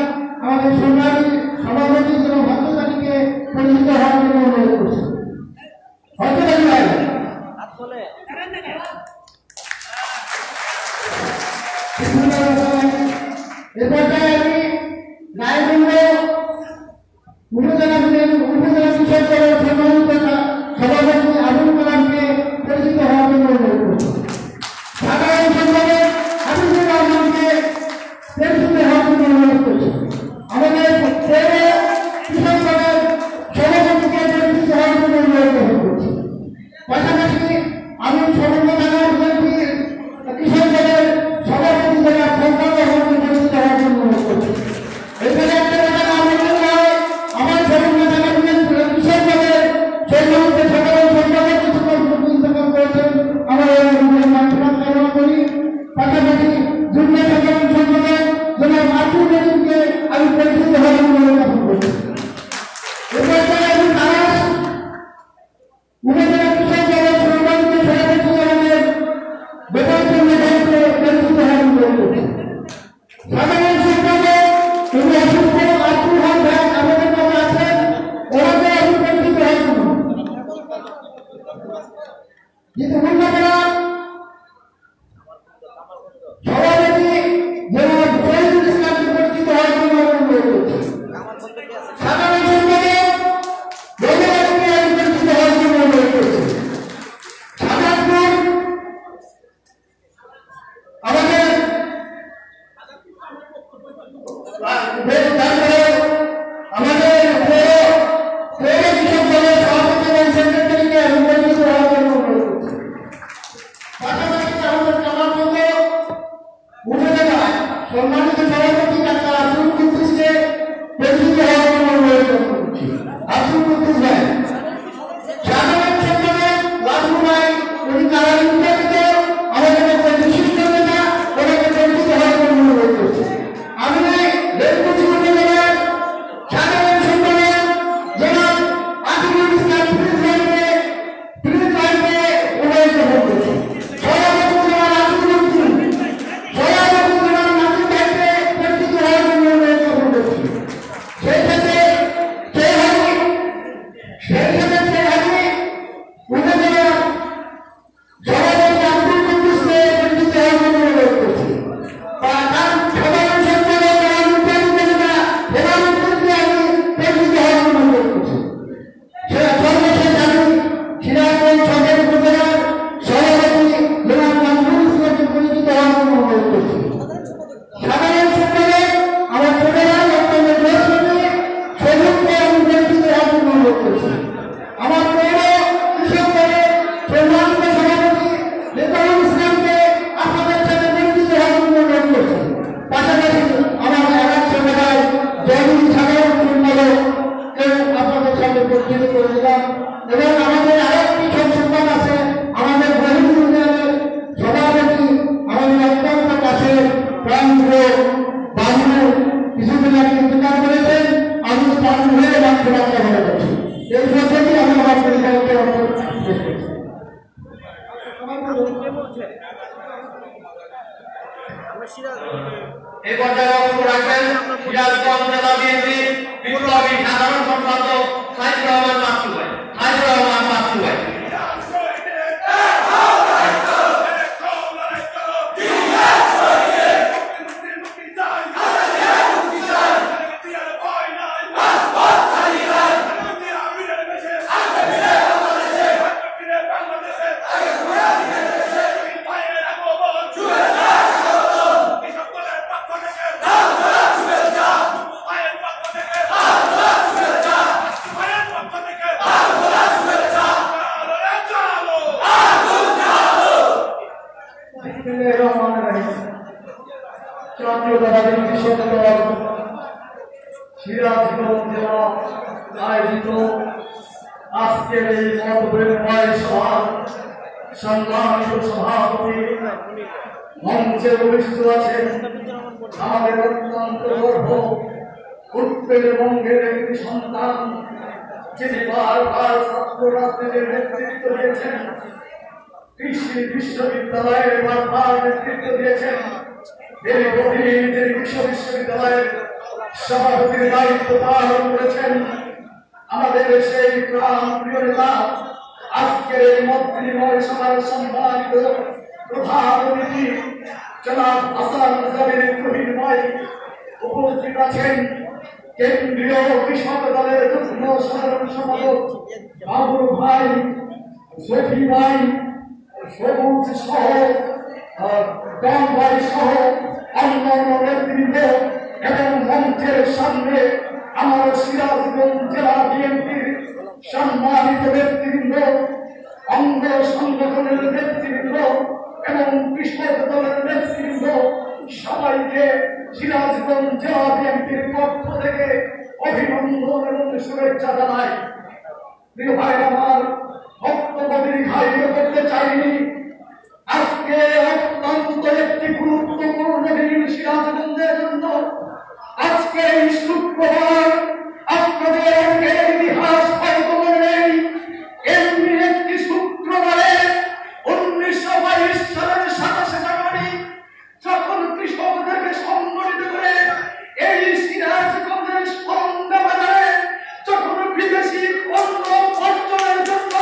আমাদের সরকারি সভাপতি এবং ভক্তদানীকে পরিচিত হওয়ার জন্য অনুরোধ করছি। ভক্তদানী ভাই, এ পর্যায়ে আমি রায়গঞ্জ উপজেলা কৃষক দলের সম্মানিত সভাপতি আবুল কালামকে পরিচিত হওয়ার জন্য অনুরোধ করছি। সাধারণ সম্পাদক হাবিবুর রহমানকে পরিচিত হওয়ার জন্য অনুরোধ করছি। আমাদের কৃষক দলের সভাপতিকে পরিচিত হওয়ার জন্য অনুরোধ করছি। পাশাপাশি আমি সমগ্র থানার বিএনপির কৃষক দলের সভাপতি জেলা ফজলুর রহমানকে পরিচিত হওয়ার জন্য অনুরোধ করছি। এখানে একটা কথা না বললে নয়, আমার সমগ্র থানার বিএনপির কৃষক দলের সম্মানিত সাধারণ সম্পাদক ইন্তকাল করেছেন, আমার মাঠঘাট কামনা করি। পাশাপাশি যুগ্ম সাধারণ সম্পাদক জনাব আব্দুল করিমকে আমি পরিচিত হওয়ার জন্য অনুরোধ করছি। এরপর আমি তারাস উপজেলা কৃষক দলের সম্মানিত সভাপতি জনাবের বেতন সংগঠনকে পরিচিত হওয়ার অনুরোধ করছি। সাধারণ সম্পাদক তিনি অসুস্থ আব্দুল হক ভাই আমাদের মাঝে আছেন, ওনাকে আমি পরিচিত হওয়ার জন্য। কিন্তু মূল্যবান সভাপতি জনাব শহীদুল ইসলামকে পরিচিত হওয়ার জন্য অনুরোধ করছি। সাধারণ সম্পাদক রবিবারকে আমি পরিচিত হওয়ার জন্য অনুরোধ করছি। সাধারণপুর আমাদের আমাদের কৃষক দলের সভাপতি এবং সেক্রেটারিকে আমি পরিচিত হওয়ার জন্য অনুরোধ করছি। পাশাপাশি আমাদের কামারগঞ্জ উপজেলা সম্মানিত সভাপতি ডাক্তার আব্দুল কুদ্দুসকে পরিচিত হওয়ার জন্য অনুরোধ করছি। আব্দুল কুদ্দুস ভাই, সাধারণ সম্পাদক লালু ভাই, উনি কারাগারিত আমাদের একটা বিশিষ্ট নেতা, ওনাকে পরিচিত হওয়ার জন্য অনুরোধ করছি। আমি রেলকুচি উপজেলার সাধারণ সম্পাদক জনাব আজিমুল ইসলাম প্রিন্স ভাইকে অনুরোধ করছি। এই পর্যায়ে বক্তব্য রাখবেন সিরাজগঞ্জ জেলা বিএনপি বিপ্লবী সাধারণ সম্পাদক সাইদুর রহমান মাসুদ ভাই। সিরাজগঞ্জ জেলা আয়োজিত আজকের এই মতবিনিময় সভার সম্মানিত সভাপতি মঞ্চে উপস্থিত আছেন আমাদের অত্যন্ত গর্ব উত্তরবঙ্গের একটি সন্তান, যিনি বারবার ছাত্র রাজনীতির নেতৃত্ব দিয়েছেন, কৃষি বিশ্ববিদ্যালয়ের বারবার নেতৃত্ব দিয়েছেন, দীর্ঘদিন বিশ্ববিদ্যালয়ের সভাপতির দায়িত্ব পালন করেছেন। আমাদের সেই প্রাণ প্রিয় নেতা আজকের এই মতবিনিময় সভার সম্মানিত প্রধান অতিথি জনাব হাসান জাবির কবির ভাই উপস্থিত আছেন। কেন্দ্রীয় কৃষক দলের যুগ্ম সাধারণ সম্পাদক বাবুর ভাই, শফি ভাই, সবুজ সহ ডন ভাই সহ অন্যান্য নেতৃবৃন্দ এবং মঞ্চের সামনে আমার সিরাজগঞ্জ জেলা বিএনপির সম্মানিত নেতৃবৃন্দ, অঙ্গ সংগঠনের নেতৃবৃন্দ এবং কৃষক দলের নেতৃবৃন্দ, সবাইকে সিরাজগঞ্জ জেলা বিএনপির পক্ষ থেকে অভিনন্দন এবং শুভেচ্ছা জানাই। প্রিয় ভাই, আমার বক্তব্য দীর্ঘায়িত করতে চাইনি। আজকে অত্যন্ত একটি গুরুত্বপূর্ণ দিন সিরাজগঞ্জের জন্য। আজকে এই শুক্রবার আপনাদের অনেকের ইতিহাস হয়তো মনে নেই, এমনি একটি শুক্রবারে 1922 সালের 27 জানুয়ারি যখন কৃষকদেরকে সংগঠিত করে এই সিরাজগঞ্জের সন্ধ্যা বাজারে যখন বিদেশি পণ্য বর্জনের জন্য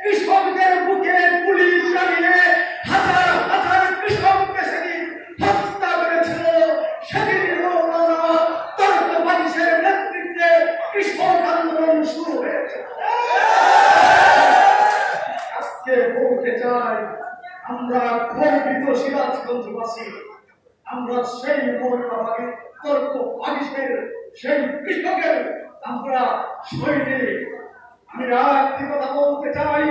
কৃষকদের বুকে গুলি চালিয়ে হাজার হাজার কৃষককে সেদিন হত্যা করেছিল। সেদিন তর্ক বারিশের নেতৃত্বে কৃষক আন্দোলন শুরু হয়েছে। আজকে বলতে চাই, আমরা গর্বিত সিরাজগঞ্জবাসী, আমরা সেই মৌলবাদী তর্ক বারিশের সেই কৃষকের আমরা সৈনিক। আমি একটি কথা বলতে চাই,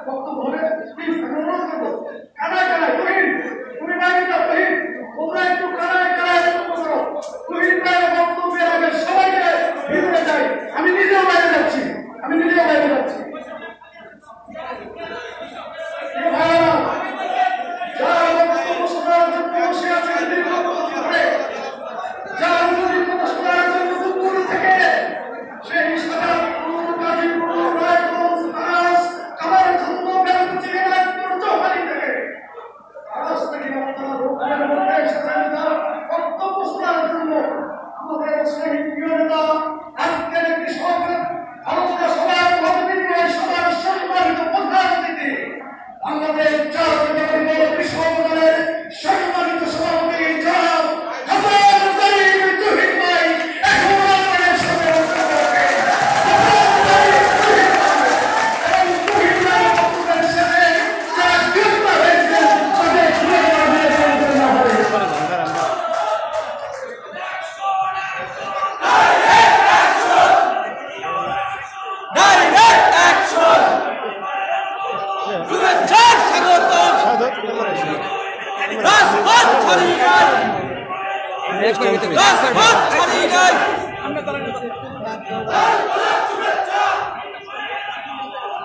বক্তব্য হবে প্লিজ আমি অনুরোধ করবো কানায় কানায় তুহিন তুমি বাইরে যাও তুহিন তোমরা একটু কানায় কানায় বক্তব্য করো তুহিন ভাই বক্তব্যের আগে সবাইকে ভিতরে যাই আমি নিজেও বাইরে যাচ্ছি যারা বক্তব্য শোনার জন্য বসে আছে দীর্ঘক্ষণ ধরে যারা কথা শোনার জন্য দুপুর থেকে সেই সারাপুর গাজীপুর রায়গঞ্জ তারাস কামারখন্দ বেলকুচি চৌহালি থেকে তারাস থেকে আপনারা রোগের মধ্যে এসেছেন তার বক্তব্য শোনার জন্য আমাদের সেই প্রিয় নেতা আজকের একটি আলোচনা সভার মতবিনিময় সভার সম্মানিত প্রধান অতিথি বাংলাদেশ জাতীয় কৃষক দলের সম্মানিত সভাপতি জনাব হাসান জলিল তুহিন ভাই এখন আমাদের সাথে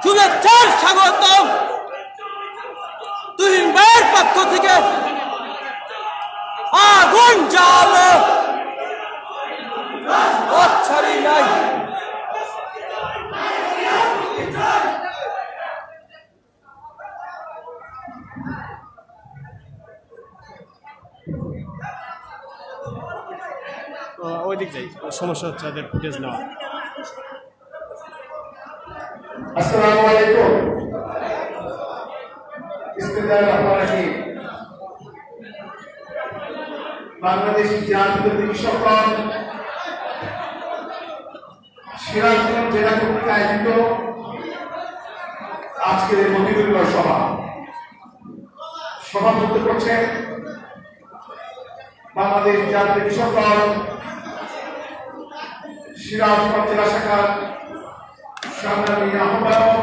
শুভেচ্ছার স্বাগতম তুহিন ভাইয়ের পক্ষ থেকে আগুন জ্বালো ছাড়ি নাই ওই দিক যাই সমস্যা হচ্ছে তাদের ফুটেজ নেওয়া আসসালামু আলাইকুম বিসমিল্লাহির রহমানির রহিম বাংলাদেশ জাতীয় কৃষক দল সিরাজগঞ্জ জেলা কর্তৃক আয়োজিত আজকের এই মতবিনিময় সভা সভাপতিত্ব করছেন বাংলাদেশ জাতীয় কৃষক দল সিরাজগঞ্জ জেলা শাখার সংগ্রামী আহ্বায়ক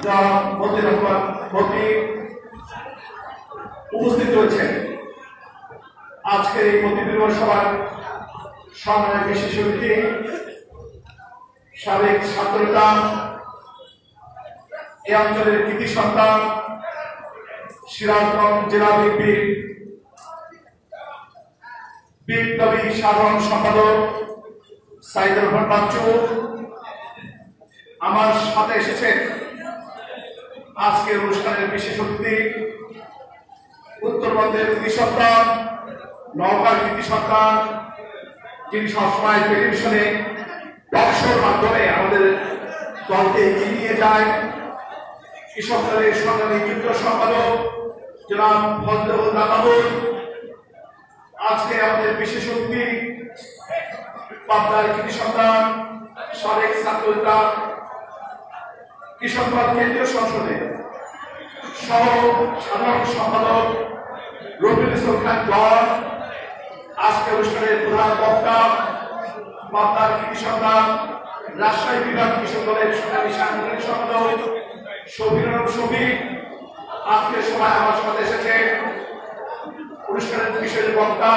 যা মতির রহমান মতি উপস্থিত রয়েছেন আজকের এই মতবিনিময় সভার সম্মানের বিশেষ অতিথি সাবেক ছাত্রনেতা এই অঞ্চলের কৃতি সন্তান সিরাজগঞ্জ জেলা বিএনপির বিপ্লবী সাধারণ সম্পাদক সাইদুর রহমান বাচ্চু আমার সাথে এসেছেন আজকের অনুষ্ঠানের বিশেষ অতিথি উত্তরবঙ্গের কৃতি সন্তান নওগাঁর কৃতি সন্তান যিনি সবসময় টেলিভিশনে টকশোর মাধ্যমে আমাদের দলকে এগিয়ে নিয়ে যায় কৃষক দলের সংগ্রামী যুগ্ম সম্পাদক জনাব ফজলুল বাবুল আজকে আমাদের বিশেষ অতিথি পাবনার কৃতি সন্তান সাবেক ছাত্রনেতা কৃষক দল কেন্দ্রীয় সংসদে সহ সাধারণ সম্পাদক রবিউল ইসলাম খান দল আজকে অনুষ্ঠানের প্রধান বক্তা পাবনার কৃতি সন্তান রাজশাহী বিভাগ কৃষক দলের সংগ্রামী সাংগঠনিক সম্পাদক শফিকুল শফিক আজকের সময় আমার সাথে এসেছে অনুষ্ঠানের বিশেষ বক্তা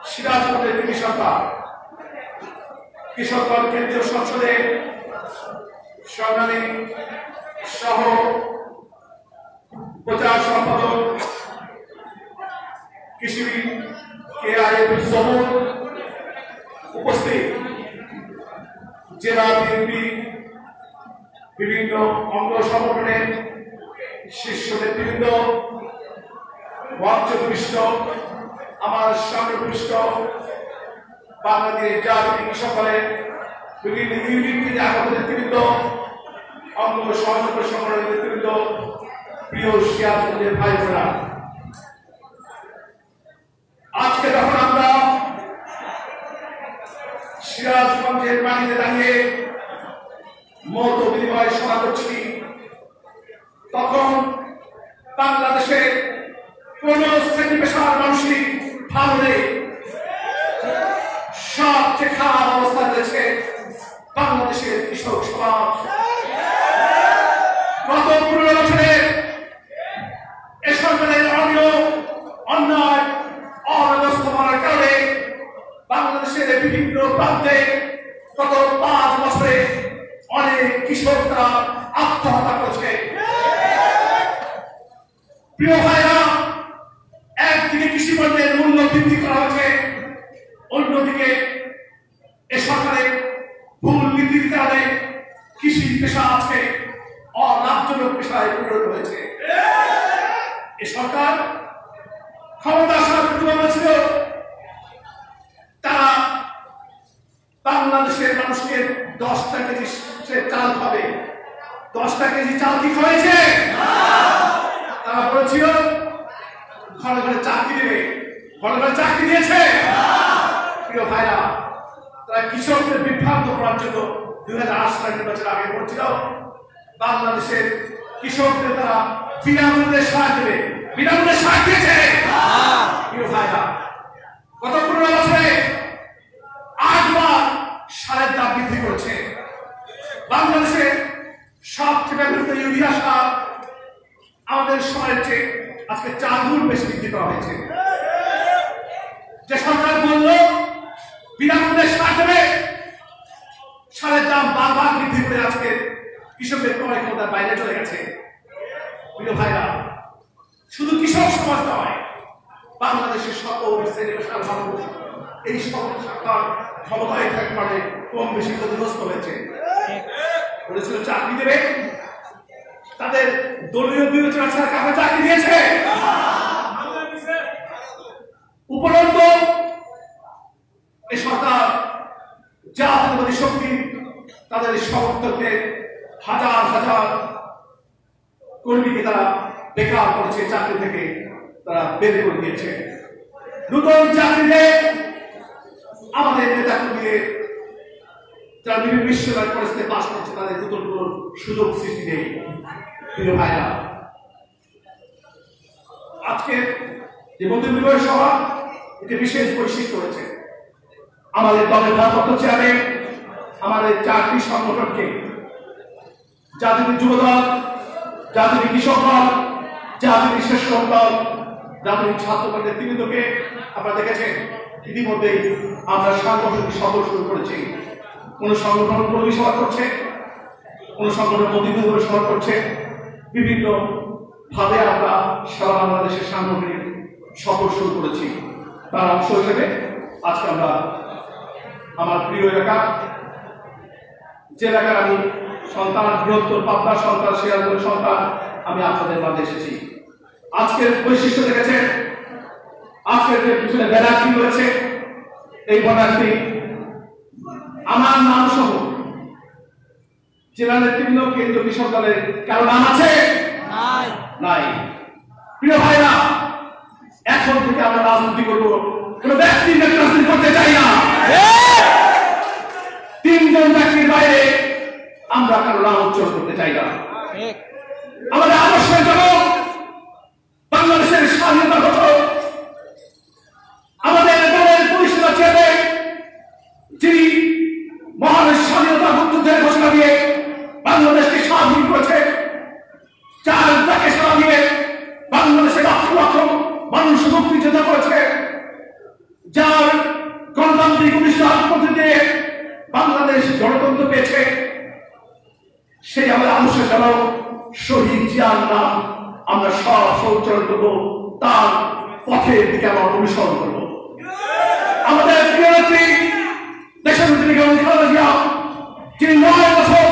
সিরাজগঞ্জের কৃতি সন্তান কৃষক দল কেন্দ্রীয় সংসদে সংগ্রামী সহ প্রচার সম্পাদক কৃষিবিদ KIF সবুজ উপস্থিত জেলা বিএনপি বিভিন্ন অঙ্গ সংগঠনের শীর্ষ নেতৃবৃন্দ মঞ্চভূমিষ্ঠ আমার সামনে ভূমিষ্ঠ বাংলাদেশ জাতীয় কৃষক দলের বিভিন্ন ইউনিট থেকে আগত নেতৃবৃন্দ অঙ্গ সহযোগী সংগঠনের নেতৃবৃন্দ প্রিয় সিরাজগঞ্জের ভাই বোনেরা আজকে যখন আমরা সিরাজগঞ্জের মাটিতে দাঁড়িয়ে মত বিনিময় সভা করছি তখন বাংলাদেশে কোন শ্রেণী পেশার মানুষই ভালো নেই সবচেয়ে খারাপ অবস্থা রয়েছে বাংলাদেশের কৃষক সমাজ প্রিয় ভাইরা, একদিকে কৃষি পণ্যের মূল্য বৃদ্ধি করা হয়েছে, অন্যদিকে এ সরকারের ভুল নীতির কারণে কৃষি পেশা আজকে অলাভজনক পেশায় পরিণত হয়েছে। এ সরকার ক্ষমতা আসার প্রতিবাদ ছিল তারা বাংলাদেশের মানুষকে 10টা কেজি চাল খাবে। 10টা কেজি চাল কি হয়েছে? তারা বলেছিল ঘরে ঘরে চাকরি দেবে, ঘরে ঘরে চাকরি দিয়েছে। প্রিয় ভাইরা, তারা কৃষকদের বিভ্রান্ত করার জন্য 2008 সালের নির্বাচন আগে বলছিল বাংলাদেশের কৃষকদের তারা বিনামূল্যে সার দেবে। বিনামূল্যে সার দিয়েছে। প্রিয় ভাইরা, গত 15 বছরে 8 বার সারের দাম বৃদ্ধি করেছে। বাংলাদেশে সবচেয়ে ব্যবহৃত ইউরিয়া সার আমাদের সময়ের চেয়ে আজকে 4 গুণ বেশি বৃদ্ধি করা হয়েছে। যে সরকার বলল বিনামূল্যে সার দেবে, সারের দাম বারবার বৃদ্ধি করে আজকে কৃষকের ক্রয় ক্ষমতার বাইরে চলে গেছে। প্রিয় ভাইরা, শুধু কৃষক সমাজ নয়, বাংলাদেশের সকল শ্রেণী পেশার মানুষ এই সকল সরকার ক্ষমতায় থাকতে পারে কম বেশি ক্ষতিগ্রস্ত হয়েছে। বলেছিল চাকরি দেবে, তাদের দলীয় বিবেচনা ছাড়া কাকে চাকরি দিয়েছে? উপরন্ত এই সরকার জাতীয়তাবাদী শক্তি তাদের সমর্থকদের হাজার হাজার কর্মীকে তারা বেকার করেছে, চাকরি থেকে তারা বের করে দিয়েছে। নতুন চাকরিতে আমাদের নেতা কর্মীদের যারা বিভিন্ন বিশ্ববিদ্যালয় পরিস্থিতি পাশ করছে তাদের নতুন কোন সুযোগ সৃষ্টি নেই। প্রিয় ভাইরা, আজকে যে মন্ত্রিপরিষদ সভা এটি বিশেষ বৈশিষ্ট্য রয়েছে। আমাদের দলের ভারপ্রাপ্ত চেয়ারম্যান আমাদের 4টি সংগঠনকে, জাতীয় যুব দল, জাতীয় কৃষক দল, জাতীয় স্বেচ্ছাসেবক দল, জাতীয় ছাত্র পরিষদের নেতৃত্বকে আপনারা দেখেছেন। ইতিমধ্যেই আমরা সাংগঠনিক সফর শুরু করেছি। কোন সংগঠন কর্মী সভা করছে, কোন সংগঠন প্রতিনিধি সভা করছে। বিভিন্ন ভাবে আমরা সারা বাংলাদেশের সাংগঠনিক সফর শুরু করেছি। তার অংশ হিসেবে আজকে আমরা আমার প্রিয় এলাকা, যে এলাকার আমি সন্তান, বৃহত্তর পাবনা সন্তান, সিরাজগঞ্জ সন্তান, আমি আপনাদের মাঝে এসেছি। আজকের বৈশিষ্ট্য দেখেছেন, আজকের যে পিছনে ব্যানারটি রয়েছে, এই ব্যানারটি আমার নাম সহ জেলা নেতৃবৃন্দ, কেন্দ্রীয় কৃষক দলের কারো নাম আছে? নাই। প্রিয় ভাইরা, এখন থেকে আমরা রাজনীতি করবো, কোন ব্যক্তির রাজনীতি করতে চাই না। 3 জন ব্যক্তির বাইরে আমরা কারো নাম উচ্চারণ করতে চাই না। আমাদের আদর্শের জন্য বাংলাদেশের স্বাধীনতা হতো। আমাদের দলের পরিষেবা চেয়ারম্যান যিনি মহান স্বাধীনতা যুদ্ধের ঘোষণা দিয়ে বাংলাদেশকে স্বাধীন করেছে, যার তাকে সেবা দিয়ে বাংলাদেশের লক্ষ লক্ষ মানুষ মুক্তিযুদ্ধ করেছে, যার গণতান্ত্রিক অনুষ্ঠান পদ্ধতিতে বাংলাদেশ গণতন্ত্র পেয়েছে, সেই আমাদের আদর্শের জন্য শহীদ জিয়ার নাম আমরা সব উচ্চারণ করবো, তার পথের দিকে আমরা অনুসরণ করবো। আমাদের প্রিয় নেত্রী দেশের নেত্রী খালেদা জিয়া, যিনি 9 বছর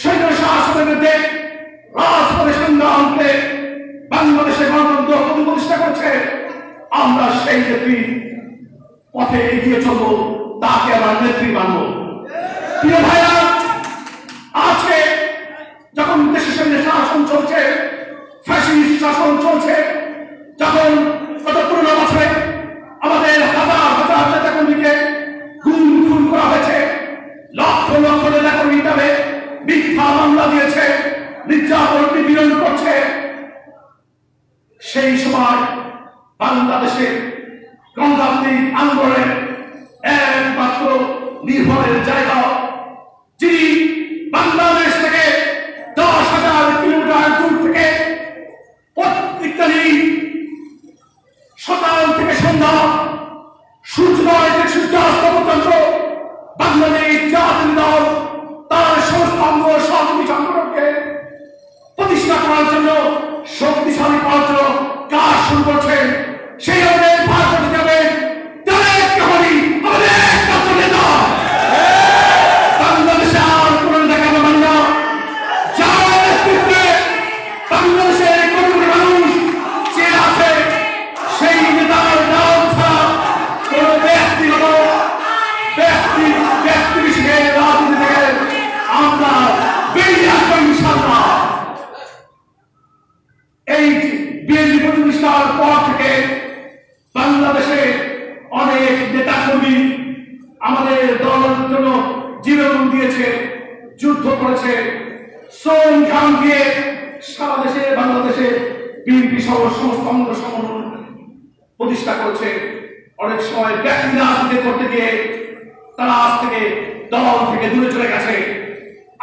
সৈন্য শাসনের বিরুদ্ধে রাজপথে সংগ্রাম করে বাংলাদেশের গণতন্ত্র প্রতিষ্ঠা করছে, আমরা সেই নেত্রী পথে এগিয়ে চলবো, তাকে আমার নেত্রী মানব। প্রিয় ভাইরা, আজকে যখন দেশের সামনে শাসন চলছে, ফ্যাসিস্ট শাসন চলছে, যখন গত 15 বছরে আমাদের হাজার হাজার নেতা কর্মীকে খুন করা হয়েছে, লক্ষ লক্ষ নেতা কর্মী নামে মিথ্যা মামলা দিয়েছে, নির্যাতন নিপীড়ন করছে, সেই সময় বাংলাদেশের গণতান্ত্রিক আন্দোলনের একমাত্র নির্ভরের জায়গা, যিনি বাংলাদেশ থেকে 10,000 কিলোমিটার দূর থেকে প্রত্যেকটা দিন সকাল থেকে সন্ধ্যা, সূর্যোদয় থেকে সূর্যাস্ত পর্যন্ত বাংলাদেশ জাতীয় দল তার সমস্ত অঙ্গ সহযোগী সংগঠনকে প্রতিষ্ঠা করার জন্য শক্তিশালী পাত্র কাজ শুরু করছেন সেই আমাদের ভাগ করতে যাবেন তারেক রহমানই আমাদের একমাত্র নেতা। বাংলাদেশে আর কোনো নেতা পাবেন না যার নেতৃত্বে বাংলাদেশের কোটি কোটি মানুষ চেয়ে আছে সেই নেতার নাম ছাড়া কোনো ব্যক্তিগত ব্যক্তি বিশেষের রাজনীতি থেকে আমরা বেরিয়ে আসবো ইনশাআল্লাহ। এই বিএনপি প্রতিষ্ঠার পর থেকে বাংলাদেশে অনেক নেতাকর্মী আমাদের দলের জন্য জীবন দিয়েছে, যুদ্ধ করেছে, শ্রম ঘাম দিয়ে সারা দেশে বাংলাদেশে বিএনপি সহ সমস্ত অঙ্গ সংগঠন প্রতিষ্ঠা করেছে। অনেক সময় ব্যক্তি রাজনীতি করতে গিয়ে তারা আজ থেকে দল থেকে দূরে চলে গেছে।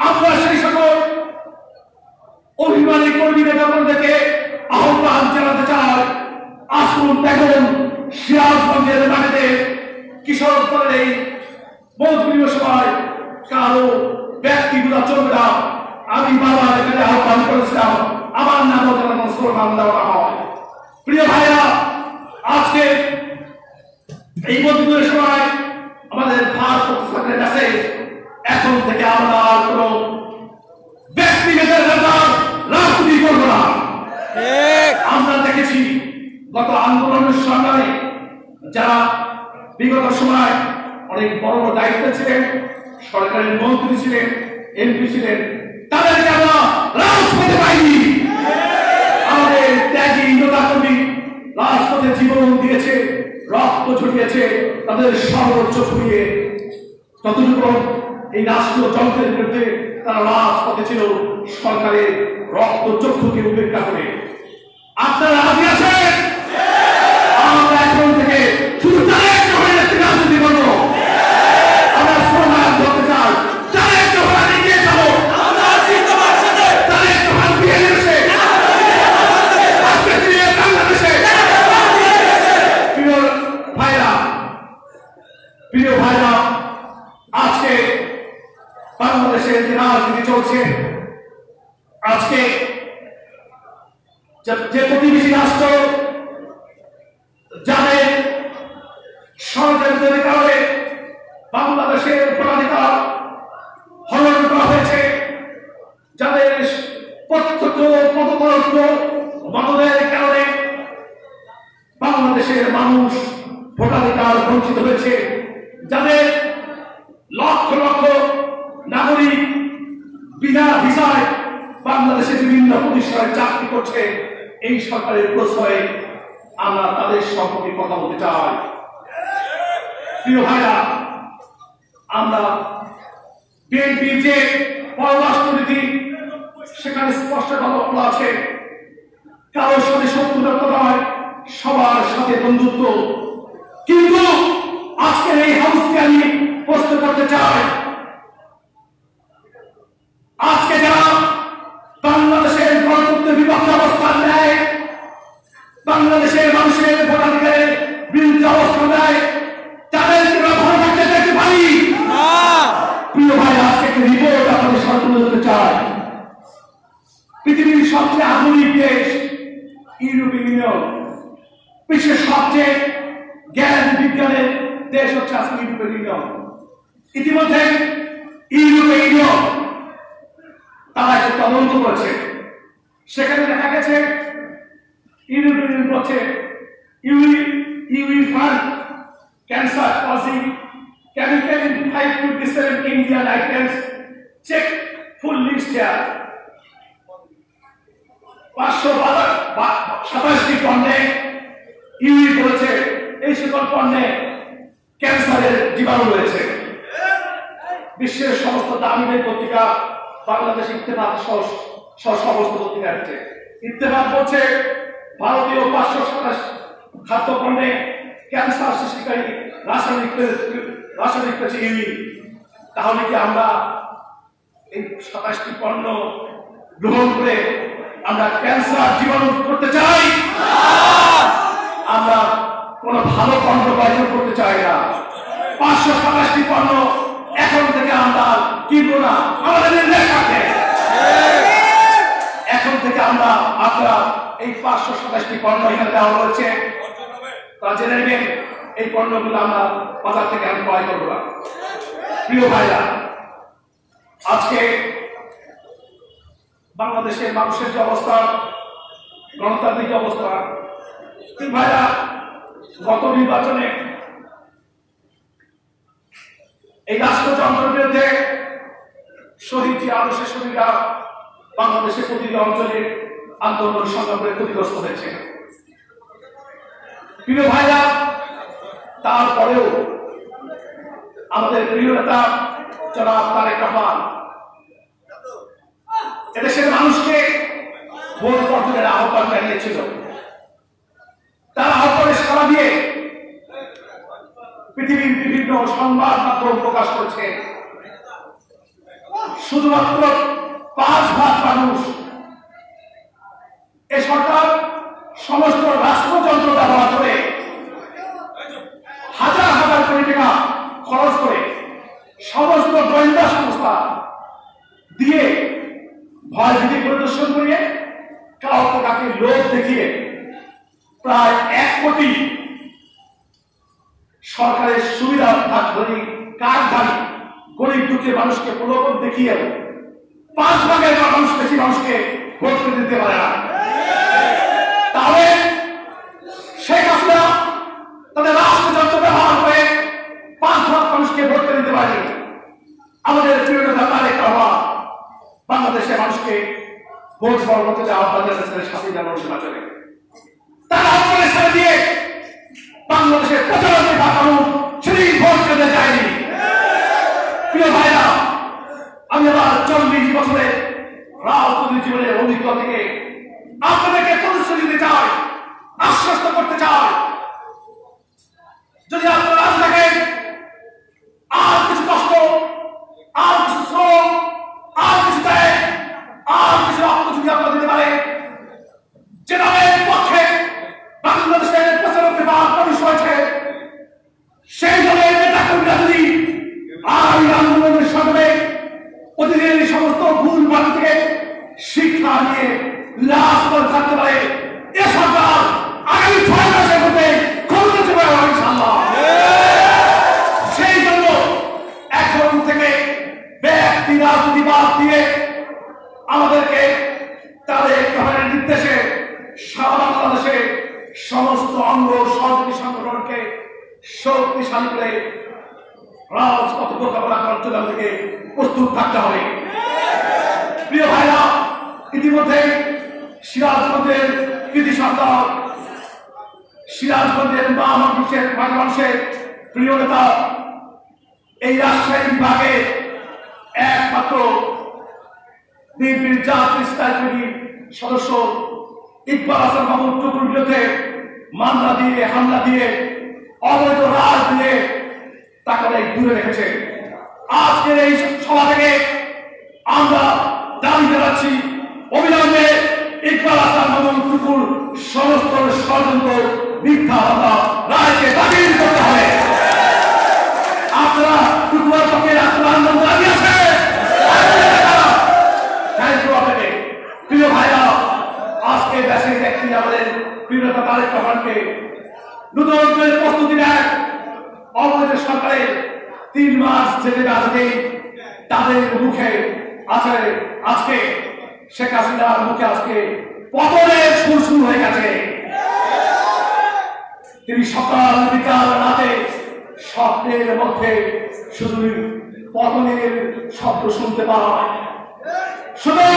আমরা সেই সকল অভিমানী কর্মী নেতাকর্মীদেরকে আহ্বান জানাতে চাই, আসুন দেখুন সিরাজগঞ্জের মাটিতে কিশোর দলের এই মৌধুরী সভায় কারো ব্যক্তিগুলো চলবে না। আমি বাবা এখানে আহ্বান করেছিলাম, আমার নাম স্লোগান দেওয়া হয়। প্রিয় ভাইরা, আজকে এই মৌধুরী সভায় আমাদের ভারত আছে, এখন থেকে আমরা আর কোনো ব্যক্তিগত রাজনীতি করবো না। আমরা দেখেছি গত আন্দোলনের সংগ্রামে যারা বিগত সময় অনেক বড় বড় দায়িত্ব ছিলেন, সরকারের মন্ত্রী ছিলেন, এমপি ছিলেন, তাদেরকে আমরা রাজপথে পাইনি। আমাদের ত্যাগী নেতাকর্মী রাজপথে জীবন দিয়েছে, রক্ত ঝরিয়েছে, তাদের সর্বোচ্চ ফুরিয়ে ততটুকু এই রাষ্ট্রীয় যন্ত্রের বিরুদ্ধে তারা রাজপথে ছিল সরকারের রক্ত চক্ষুকে উপেক্ষা করে। আপনারা রাজি আছেন? আমরা এখন থেকে শুধু তারেক রহমানের একটি রাজনীতি করবো। আমরা স্লোগান ধরতে চাই, তারেক রহমান এগিয়ে যাবো, তারেক রহমান বিএনপিতে আজকে দিয়ে বাংলাদেশে। প্রিয় ভাইরা, আজকে বাংলাদেশের যে রাজনীতি চলছে, আজকে যে প্রতিবেশী রাষ্ট্র যাদের ষড়যন্ত্রের কারণে বাংলাদেশের ভোটাধিকার হরণ করা হয়েছে, যাদের প্রত্যক্ষ পদপরস্ত মদদের কারণে বাংলাদেশের মানুষ ভোটাধিকার বঞ্চিত হয়েছে, যাদের লক্ষ লক্ষ নাগরিক বিনা ভিসায় বাংলাদেশের বিভিন্ন প্রতিষ্ঠানে চাকরি করছে, এই সরকারের প্রশ্রয়ে আমরা তাদের সম্পর্কে কথা বলতে চাই। প্রিয় ভাইরা, আমরা বিএনপির যে পররাষ্ট্রনীতি সেখানে স্পষ্ট বলা আছে, কারোর সাথে শত্রুতা নয়, সবার সাথে বন্ধুত্ব। কিন্তু আজকের এই হাউসকে আমি প্রশ্ন করতে চাই, আজকে যারা বাংলাদেশের গণতন্ত্রের বিপক্ষে অবস্থান নেয়, বাংলাদেশের মানুষের ভোটাধিকারের বিরুদ্ধে অবস্থান নেয়, তাদেরকে ভালো থাকতে দেখতে পারি। প্রিয় ভাই, আজকে একটি রিপোর্ট আপনাদের সামনে তুলে ধরতে চাই। পৃথিবীর সবচেয়ে আধুনিক দেশ ইউরোপীয় ইউনিয়ন, বিশ্বের সবচেয়ে জ্ঞান বিজ্ঞানের দেশ হচ্ছে আজকে ইউরোপীয় ইউনিয়ন। ইতিমধ্যে ইউরোপীয় ইউনিয়ন তারা একটা তদন্ত করেছে, সেখানে দেখা গেছে ইউরোপীয় ইউনিয়ন বলছে fund cancer causing chemical in 527 Indian items. Check full list here. 527টি পণ্যে ইউরি বলেছে এই সকল পণ্যে ক্যান্সারের জীবাণু রয়েছে। বিশ্বের সমস্ত দামি পত্রিকা বাংলাদেশ ইত্তেফাক সহ সমস্ত পত্রিকা আছে। ইত্তেফাক বলছে ভারতীয় 527 খাদ্য পণ্যে ক্যান্সার সৃষ্টিকারী রাসায়নিক রয়েছে ইউরি। তাহলে কি আমরা এই 27টি পণ্য গ্রহণ করে আমরা ক্যান্সার জীবাণু করতে চাই? আমরা কোন ভালো পণ্য বর্জন করতে চাই না। 527টি পণ্য এখন থেকে আমরা কিনবো না, আমাদের নির্দেশ আছে। এখন থেকে আমরা এই 527টি পণ্য এখানে দেওয়া হয়েছে। তারা জেনে নেবেন এই পণ্যগুলো আমরা বাজার থেকে আমি ক্রয় করবো না। প্রিয় ভাইরা, আজকে বাংলাদেশের মানুষের যে অবস্থা, গণতান্ত্রিক অবস্থা, ভাইরা গত নির্বাচনে এই রাষ্ট্রযন্ত্রের বিরুদ্ধে শহীদ যে আদর্শের শহীদরা বাংলাদেশের প্রতিটি অঞ্চলে আন্দোলন সংগ্রামে ক্ষতিগ্রস্ত হয়েছে। প্রিয় ভাইরা, তারপরেও আমাদের প্রিয় নেতা জনাব তারেক রহমান এদেশের মানুষকে ভোট বর্জনের আহ্বান জানিয়েছিল। তার আহ্বানে সাড়া দিয়ে পৃথিবীর বিভিন্ন সংবাদ মাধ্যম প্রকাশ করছে শুধুমাত্র 5 ভাগ মানুষ এ সরকার সমস্ত রাষ্ট্রযন্ত্র ব্যবহার করে হাজার হাজার কোটি টাকা খরচ করে সমস্ত গোয়েন্দা সংস্থা দিয়ে ভয়ভীতি প্রদর্শন করিয়ে কাউকে কাকে লোভ দেখিয়ে প্রায় 1 কোটি সরকারের সুবিধা ভাগধারী কার্ডধারী গরিব দুঃখী মানুষকে প্রলোভন দেখিয়ে 5 ভাগের মানুষ বেশি মানুষকে ভোট দিতে পারে না। তাহলে শেখ হাসিনা তাদের রাষ্ট্রযন্ত্র ব্যবহার করে 5 ভাগ মানুষকে ভোট দিতে পারেনি। আমাদের প্রিয় নেতা তারেক রহমান বাংলাদেশের মানুষকে ভোট সর্বত্র আহ্বান জানিয়েছেন 7 জানুয়ারি নির্বাচনে। তারা আহ্বানের সাথে দিয়ে বাংলাদেশের 95 ভাগ মানুষ সেদিন ভোট দিতে যায়নি। প্রিয় ভাইরা, আমি আবার 40 বছরের রাজনৈতিক জীবনের অভিজ্ঞতা থেকে আপনাদেরকে প্রতিশ্রুতি দিতে চাই, আশ্বস্ত করতে চাই, যদি আপনারা রাজ থাকেন আর কিছু কষ্ট, আর কিছু শ্রম, আর কিছু ত্যাগ, আর কিছু রক্ত যদি আপনারা দিতে পারে, যে দলের পক্ষে বাংলাদেশের 95 ভাগ মানুষ হয়েছে সেই দলের নেতা কর্মীরা যদি আগামী আন্দোলনের সঙ্গে প্রতিদিন সমস্ত ভুল বাড়ি থেকে শিক্ষা নিয়ে লাশ করে থাকতে পারে, এ সরকার আগামী 6 মাসের মধ্যে ক্ষমতা চলে যাবে ইনশাআল্লাহ। সেই জন্য এখন থেকে ব্যক্তি রাজনীতি বাদ দিয়ে আমাদেরকে তাদের গ্রহণের নির্দেশে সারা বাংলাদেশে সমস্ত অঙ্গ সহযোগী সংগঠনকে শক্তিশালী করে রাজপথ মোকাবেলা করার জন্য থেকে প্রস্তুত থাকতে হবে। প্রিয় ভাইরা, ইতিমধ্যে সিরাজগঞ্জের কৃতি সন্তান, সিরাজগঞ্জের মানুষের প্রিয় নেতা, এই রাজশাহী বিভাগে একমাত্র বিএনপির জাতীয় স্থায়ী কমিটির সদস্য ইকবাল হাসান মাহমুদ টুকুর বিরুদ্ধে মামলা দিয়ে, হামলা দিয়ে, অবৈধ রাজ দিয়ে তাকে দূরে রেখেছে। আজকের এই সভা থেকে আমরা দাবি জানাচ্ছি অবিলম্বে ইকবাল হাসান মাহমুদ টুকুর সমস্ত ষড়যন্ত্র মিথ্যা কথা রায়কে বাতিল করতে হবে। আপনারা টুকুর পক্ষে আন্দোলন দাবি আছে। প্রিয় ভাইরা, আজকে দেশের ব্যক্তি আমাদের প্রিয় নেতা তারেক রহমানকে নতুন প্রস্তুতি নেয়। অবৈধ সরকারের 3 মাস যেতে আসবে তাদের মুখে আছে আজকে শেখ হাসিনার মুখে আজকে পতনের সুর শুরু হয়ে গেছে। তিনি সকাল বিকাল রাতে স্বপ্নের মধ্যে শুধু পতনের শব্দ শুনতে পায়। শুধু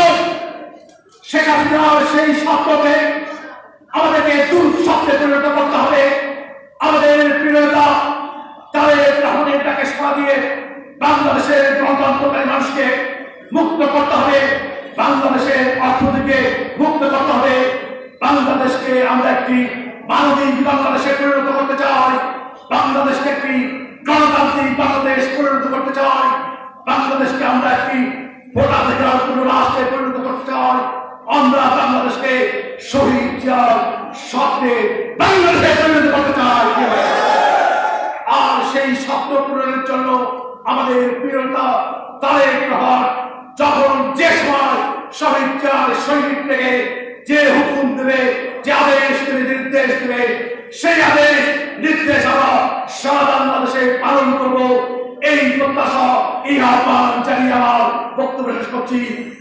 শেখ হাসিনার সেই স্বপ্নকে আমাদেরকে দুঃস্বপ্নে পরিণত করতে হবে। আমাদের প্রিয় নেতা তারেক রহমানের ডাকে সাড়া দিয়ে বাংলাদেশের গণতন্ত্রকামী মানুষকে মুক্ত করতে হবে, বাংলাদেশের অর্থনীতিকে মুক্ত করতে হবে, বাংলাদেশকে আমরা একটি মানবিক বাংলাদেশে পরিণত করতে চাই, বাংলাদেশকে একটি গণতান্ত্রিক বাংলাদেশ পরিণত করতে চাই, বাংলাদেশকে আমরা একটি ভোটাধিকার পূর্ণ রাষ্ট্রে পরিণত করতে চাই, আমরা বাংলাদেশকে শহীদ জিয়ার স্বপ্নে বাংলাদেশে পরিণত করতে চাই। আর সেই স্বপ্ন পূরণের জন্য আমাদের প্রিয় নেতা তারেক রহমান যখন যে সময় শহীদ জিয়ার সৈনিক থেকে যে হুকুম দেবে নির্দেশ দেবে সেই আদেশ নির্দেশ আমরা সারা বাংলাদেশে পালন করব এই প্রত্যাশা এই আহ্বান জানিয়ে আমার বক্তব্য শেষ করছি।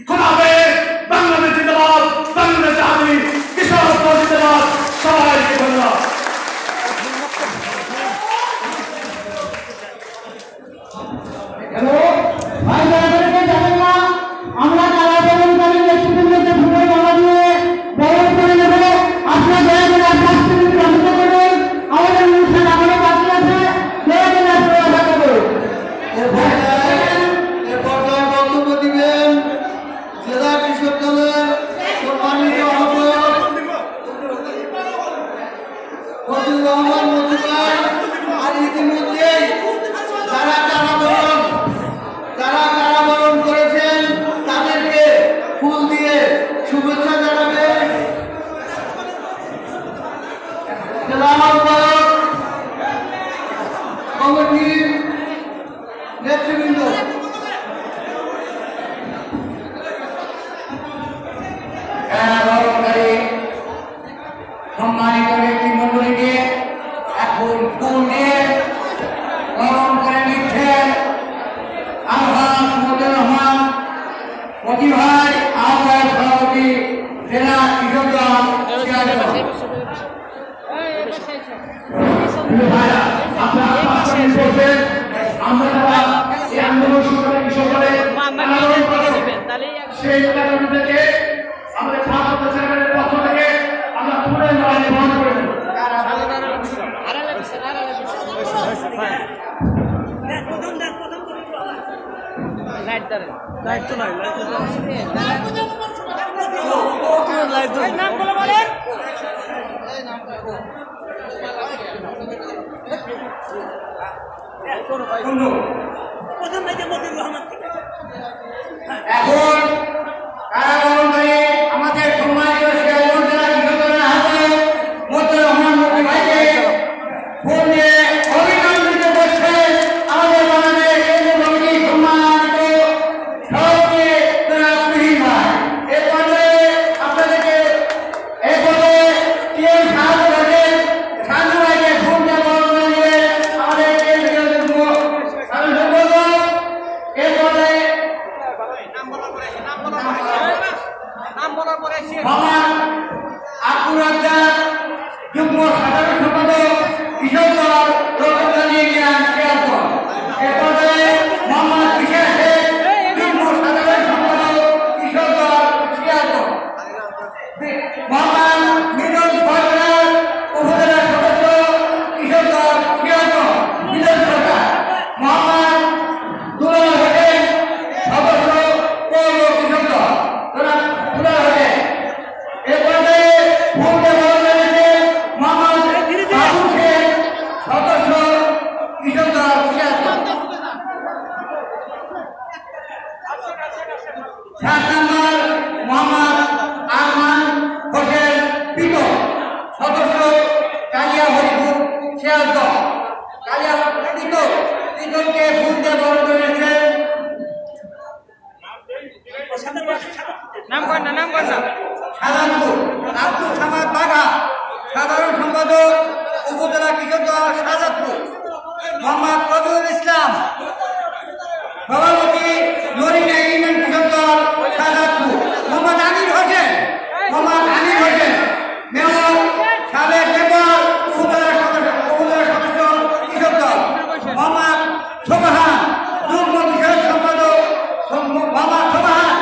খোদা হাফেজ। বাংলাদেশ জিন্দাবাদ, বাংলাদেশ আর্মি, কৃষক জিন্দাবাদ। সবাইকে ধন্যবাদ। হ্যালো ভাই, যারা জানেন না আমরা কারাবরণকারী নেতৃবৃন্দকে ভুলে মালা দিয়ে বরণ করে নেব। আপনারা দয়া করে আপনার বন্ধ করবেন। আমাদের অনুষ্ঠান এখনো বাকি আছে, দয়া করে আপনারা আশা করবেন। বক্তব্য দিবেন জেলা কৃষক দলের সম্মানিত আহ্বায়ক ফজলুর রহমান মজুমদার। আর ইতিমধ্যেই যারা কারাবরণ করেছেন তাদেরকে ফুল দিয়ে শুভেচ্ছা জানাবেন জেলা আহ্বায়ক কমিটির নেতৃবৃন্দ। কারাবরণকারী সম্মানিত ব্যক্তিমণ্ডলীকে এখন ফুল দিয়ে বরণ করে নিচ্ছেন আলহাজ মতিউর রহমান প্রতিভার আহ্বায়ক সভাপতি জেলা কৃষক দল সিরাজগঞ্জ। ভাইরা আপনারা আমরা যারা এই আন্দোলন শুরু করে কৃষক দলের সেই কারণ থেকে আমাদের ভারত সরকারের পক্ষ থেকে আমরা পুরো লড়াই বন্ধ করে দেব। লাইট তো নাই, এখন কারাবরণকারী আমাদের সম্মানিত সিরাজগঞ্জ জেলা কৃষক দলের আহ্বায়ক মতিউর রহমান মতি ভাইকে ফুল দিয়ে অভিনন্দিত করছে আমাদের বাংলাদেশ কেন্দ্রীয় কমিটির সম্মানিত সভাপতি জনাব তুহিন ভাই। এ পর্যায়ে আপনাদেরকে এই পর্যায়ে টিএম সাহায্য করেন সাধু ভাইকে ফুল দিয়ে বরণ করে নিয়ে আমাদের কেন্দ্রীয় সদস্য এ পর্যায়ে মোহাম্মদ আব্দুর রাজ্জাক যুগ্ম সাধারণ সম্পাদক কৃষক দল রঘুরানী জ্ঞান সিরাজগঞ্জ। এ পর্যায়ে মোহাম্মদ বিশেষ শেখ যুগ্ম সাধারণ সম্পাদক কৃষক দল সিরাজগঞ্জ। মোহাম্মদ মিলন সরকার উপজেলা সদস্য কৃষক দল সিরাজগঞ্জ মিলন সরকার। মোহাম্মদ দুলাল হোসেন সদস্য পৌর কৃষক দল দুলাল হোসেন। এ পর্যায়ে ফুল দিয়ে বরণ করেছে মোহাম্মদ বাবু শেখ সদস্য কৃষক দল সিরাজগঞ্জ। 7 নম্বর মোহাম্মদ আরমান হোসেন পিটন সদস্য কালিয়া হরিপুর সিরাজগঞ্জ। কালিয়া পিটনকে ফুল দিয়ে বরণ করেছেন নাম কর না সাধারণপুর আব্দুল সামাদ বাঘা সাধারণ সম্পাদক উপজেলা কৃষক দল শাহজাদপুর। মোহাম্মদ রবিউল ইসলাম সভাপতি নরিনা ইউনিয়ন কৃষক দল শাহজাদপুর। মোহাম্মদ আমির হোসেন মেয়র সাবেক মেম্বার উপজেলা সদস্য কৃষক দল। মোহাম্মদ সোবাহান যুগ্ম বিষয়ক সম্পাদক মোহাম্মদ সোবাহান।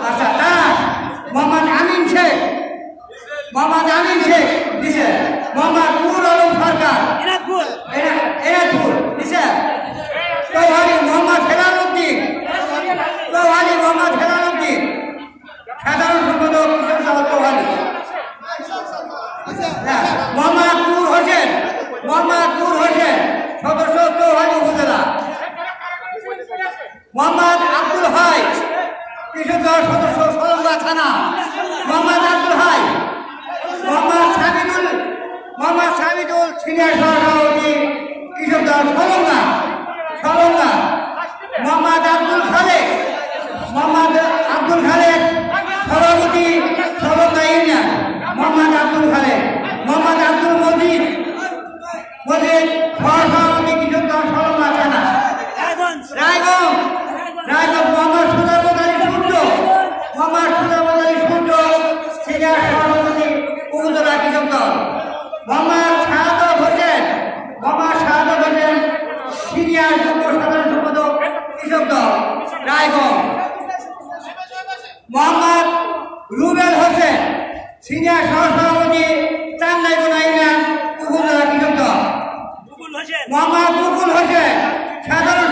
আচ্ছা দাস মোহাম্মদ আমিন শেখ দিছে। মোহাম্মদ নুর আলম সরকার এনাদপুর দিছে। চৌহানি মোহাম্মদ হেলালুদ্দিন সাধারণ সম্পাদক কৃষক দল চৌহানি। মোহাম্মদ নূর হোসেন সদস্য চৌহানি উপজেলা। মোহাম্মদ আব্দুল হাই কৃষক দল সদস্য সলঙ্গা থানা। মোহাম্মদ আব্দুল হাই। মোহাম্মদ সাবিদুল সিনিয়র সভাপতি কৃষক দল সলঙ্গা। মোহাম্মদ আব্দুল খালেক সভাপতি সলঙ্গা মোহাম্মদ রুবেল হোসেন, সিনিয়র সহসভাপতি, চান্দাইগুনা ইউনিয়ন উপজেলা কৃষক দল। মোহাম্মদ মুকুল হোসেন, সাধারণ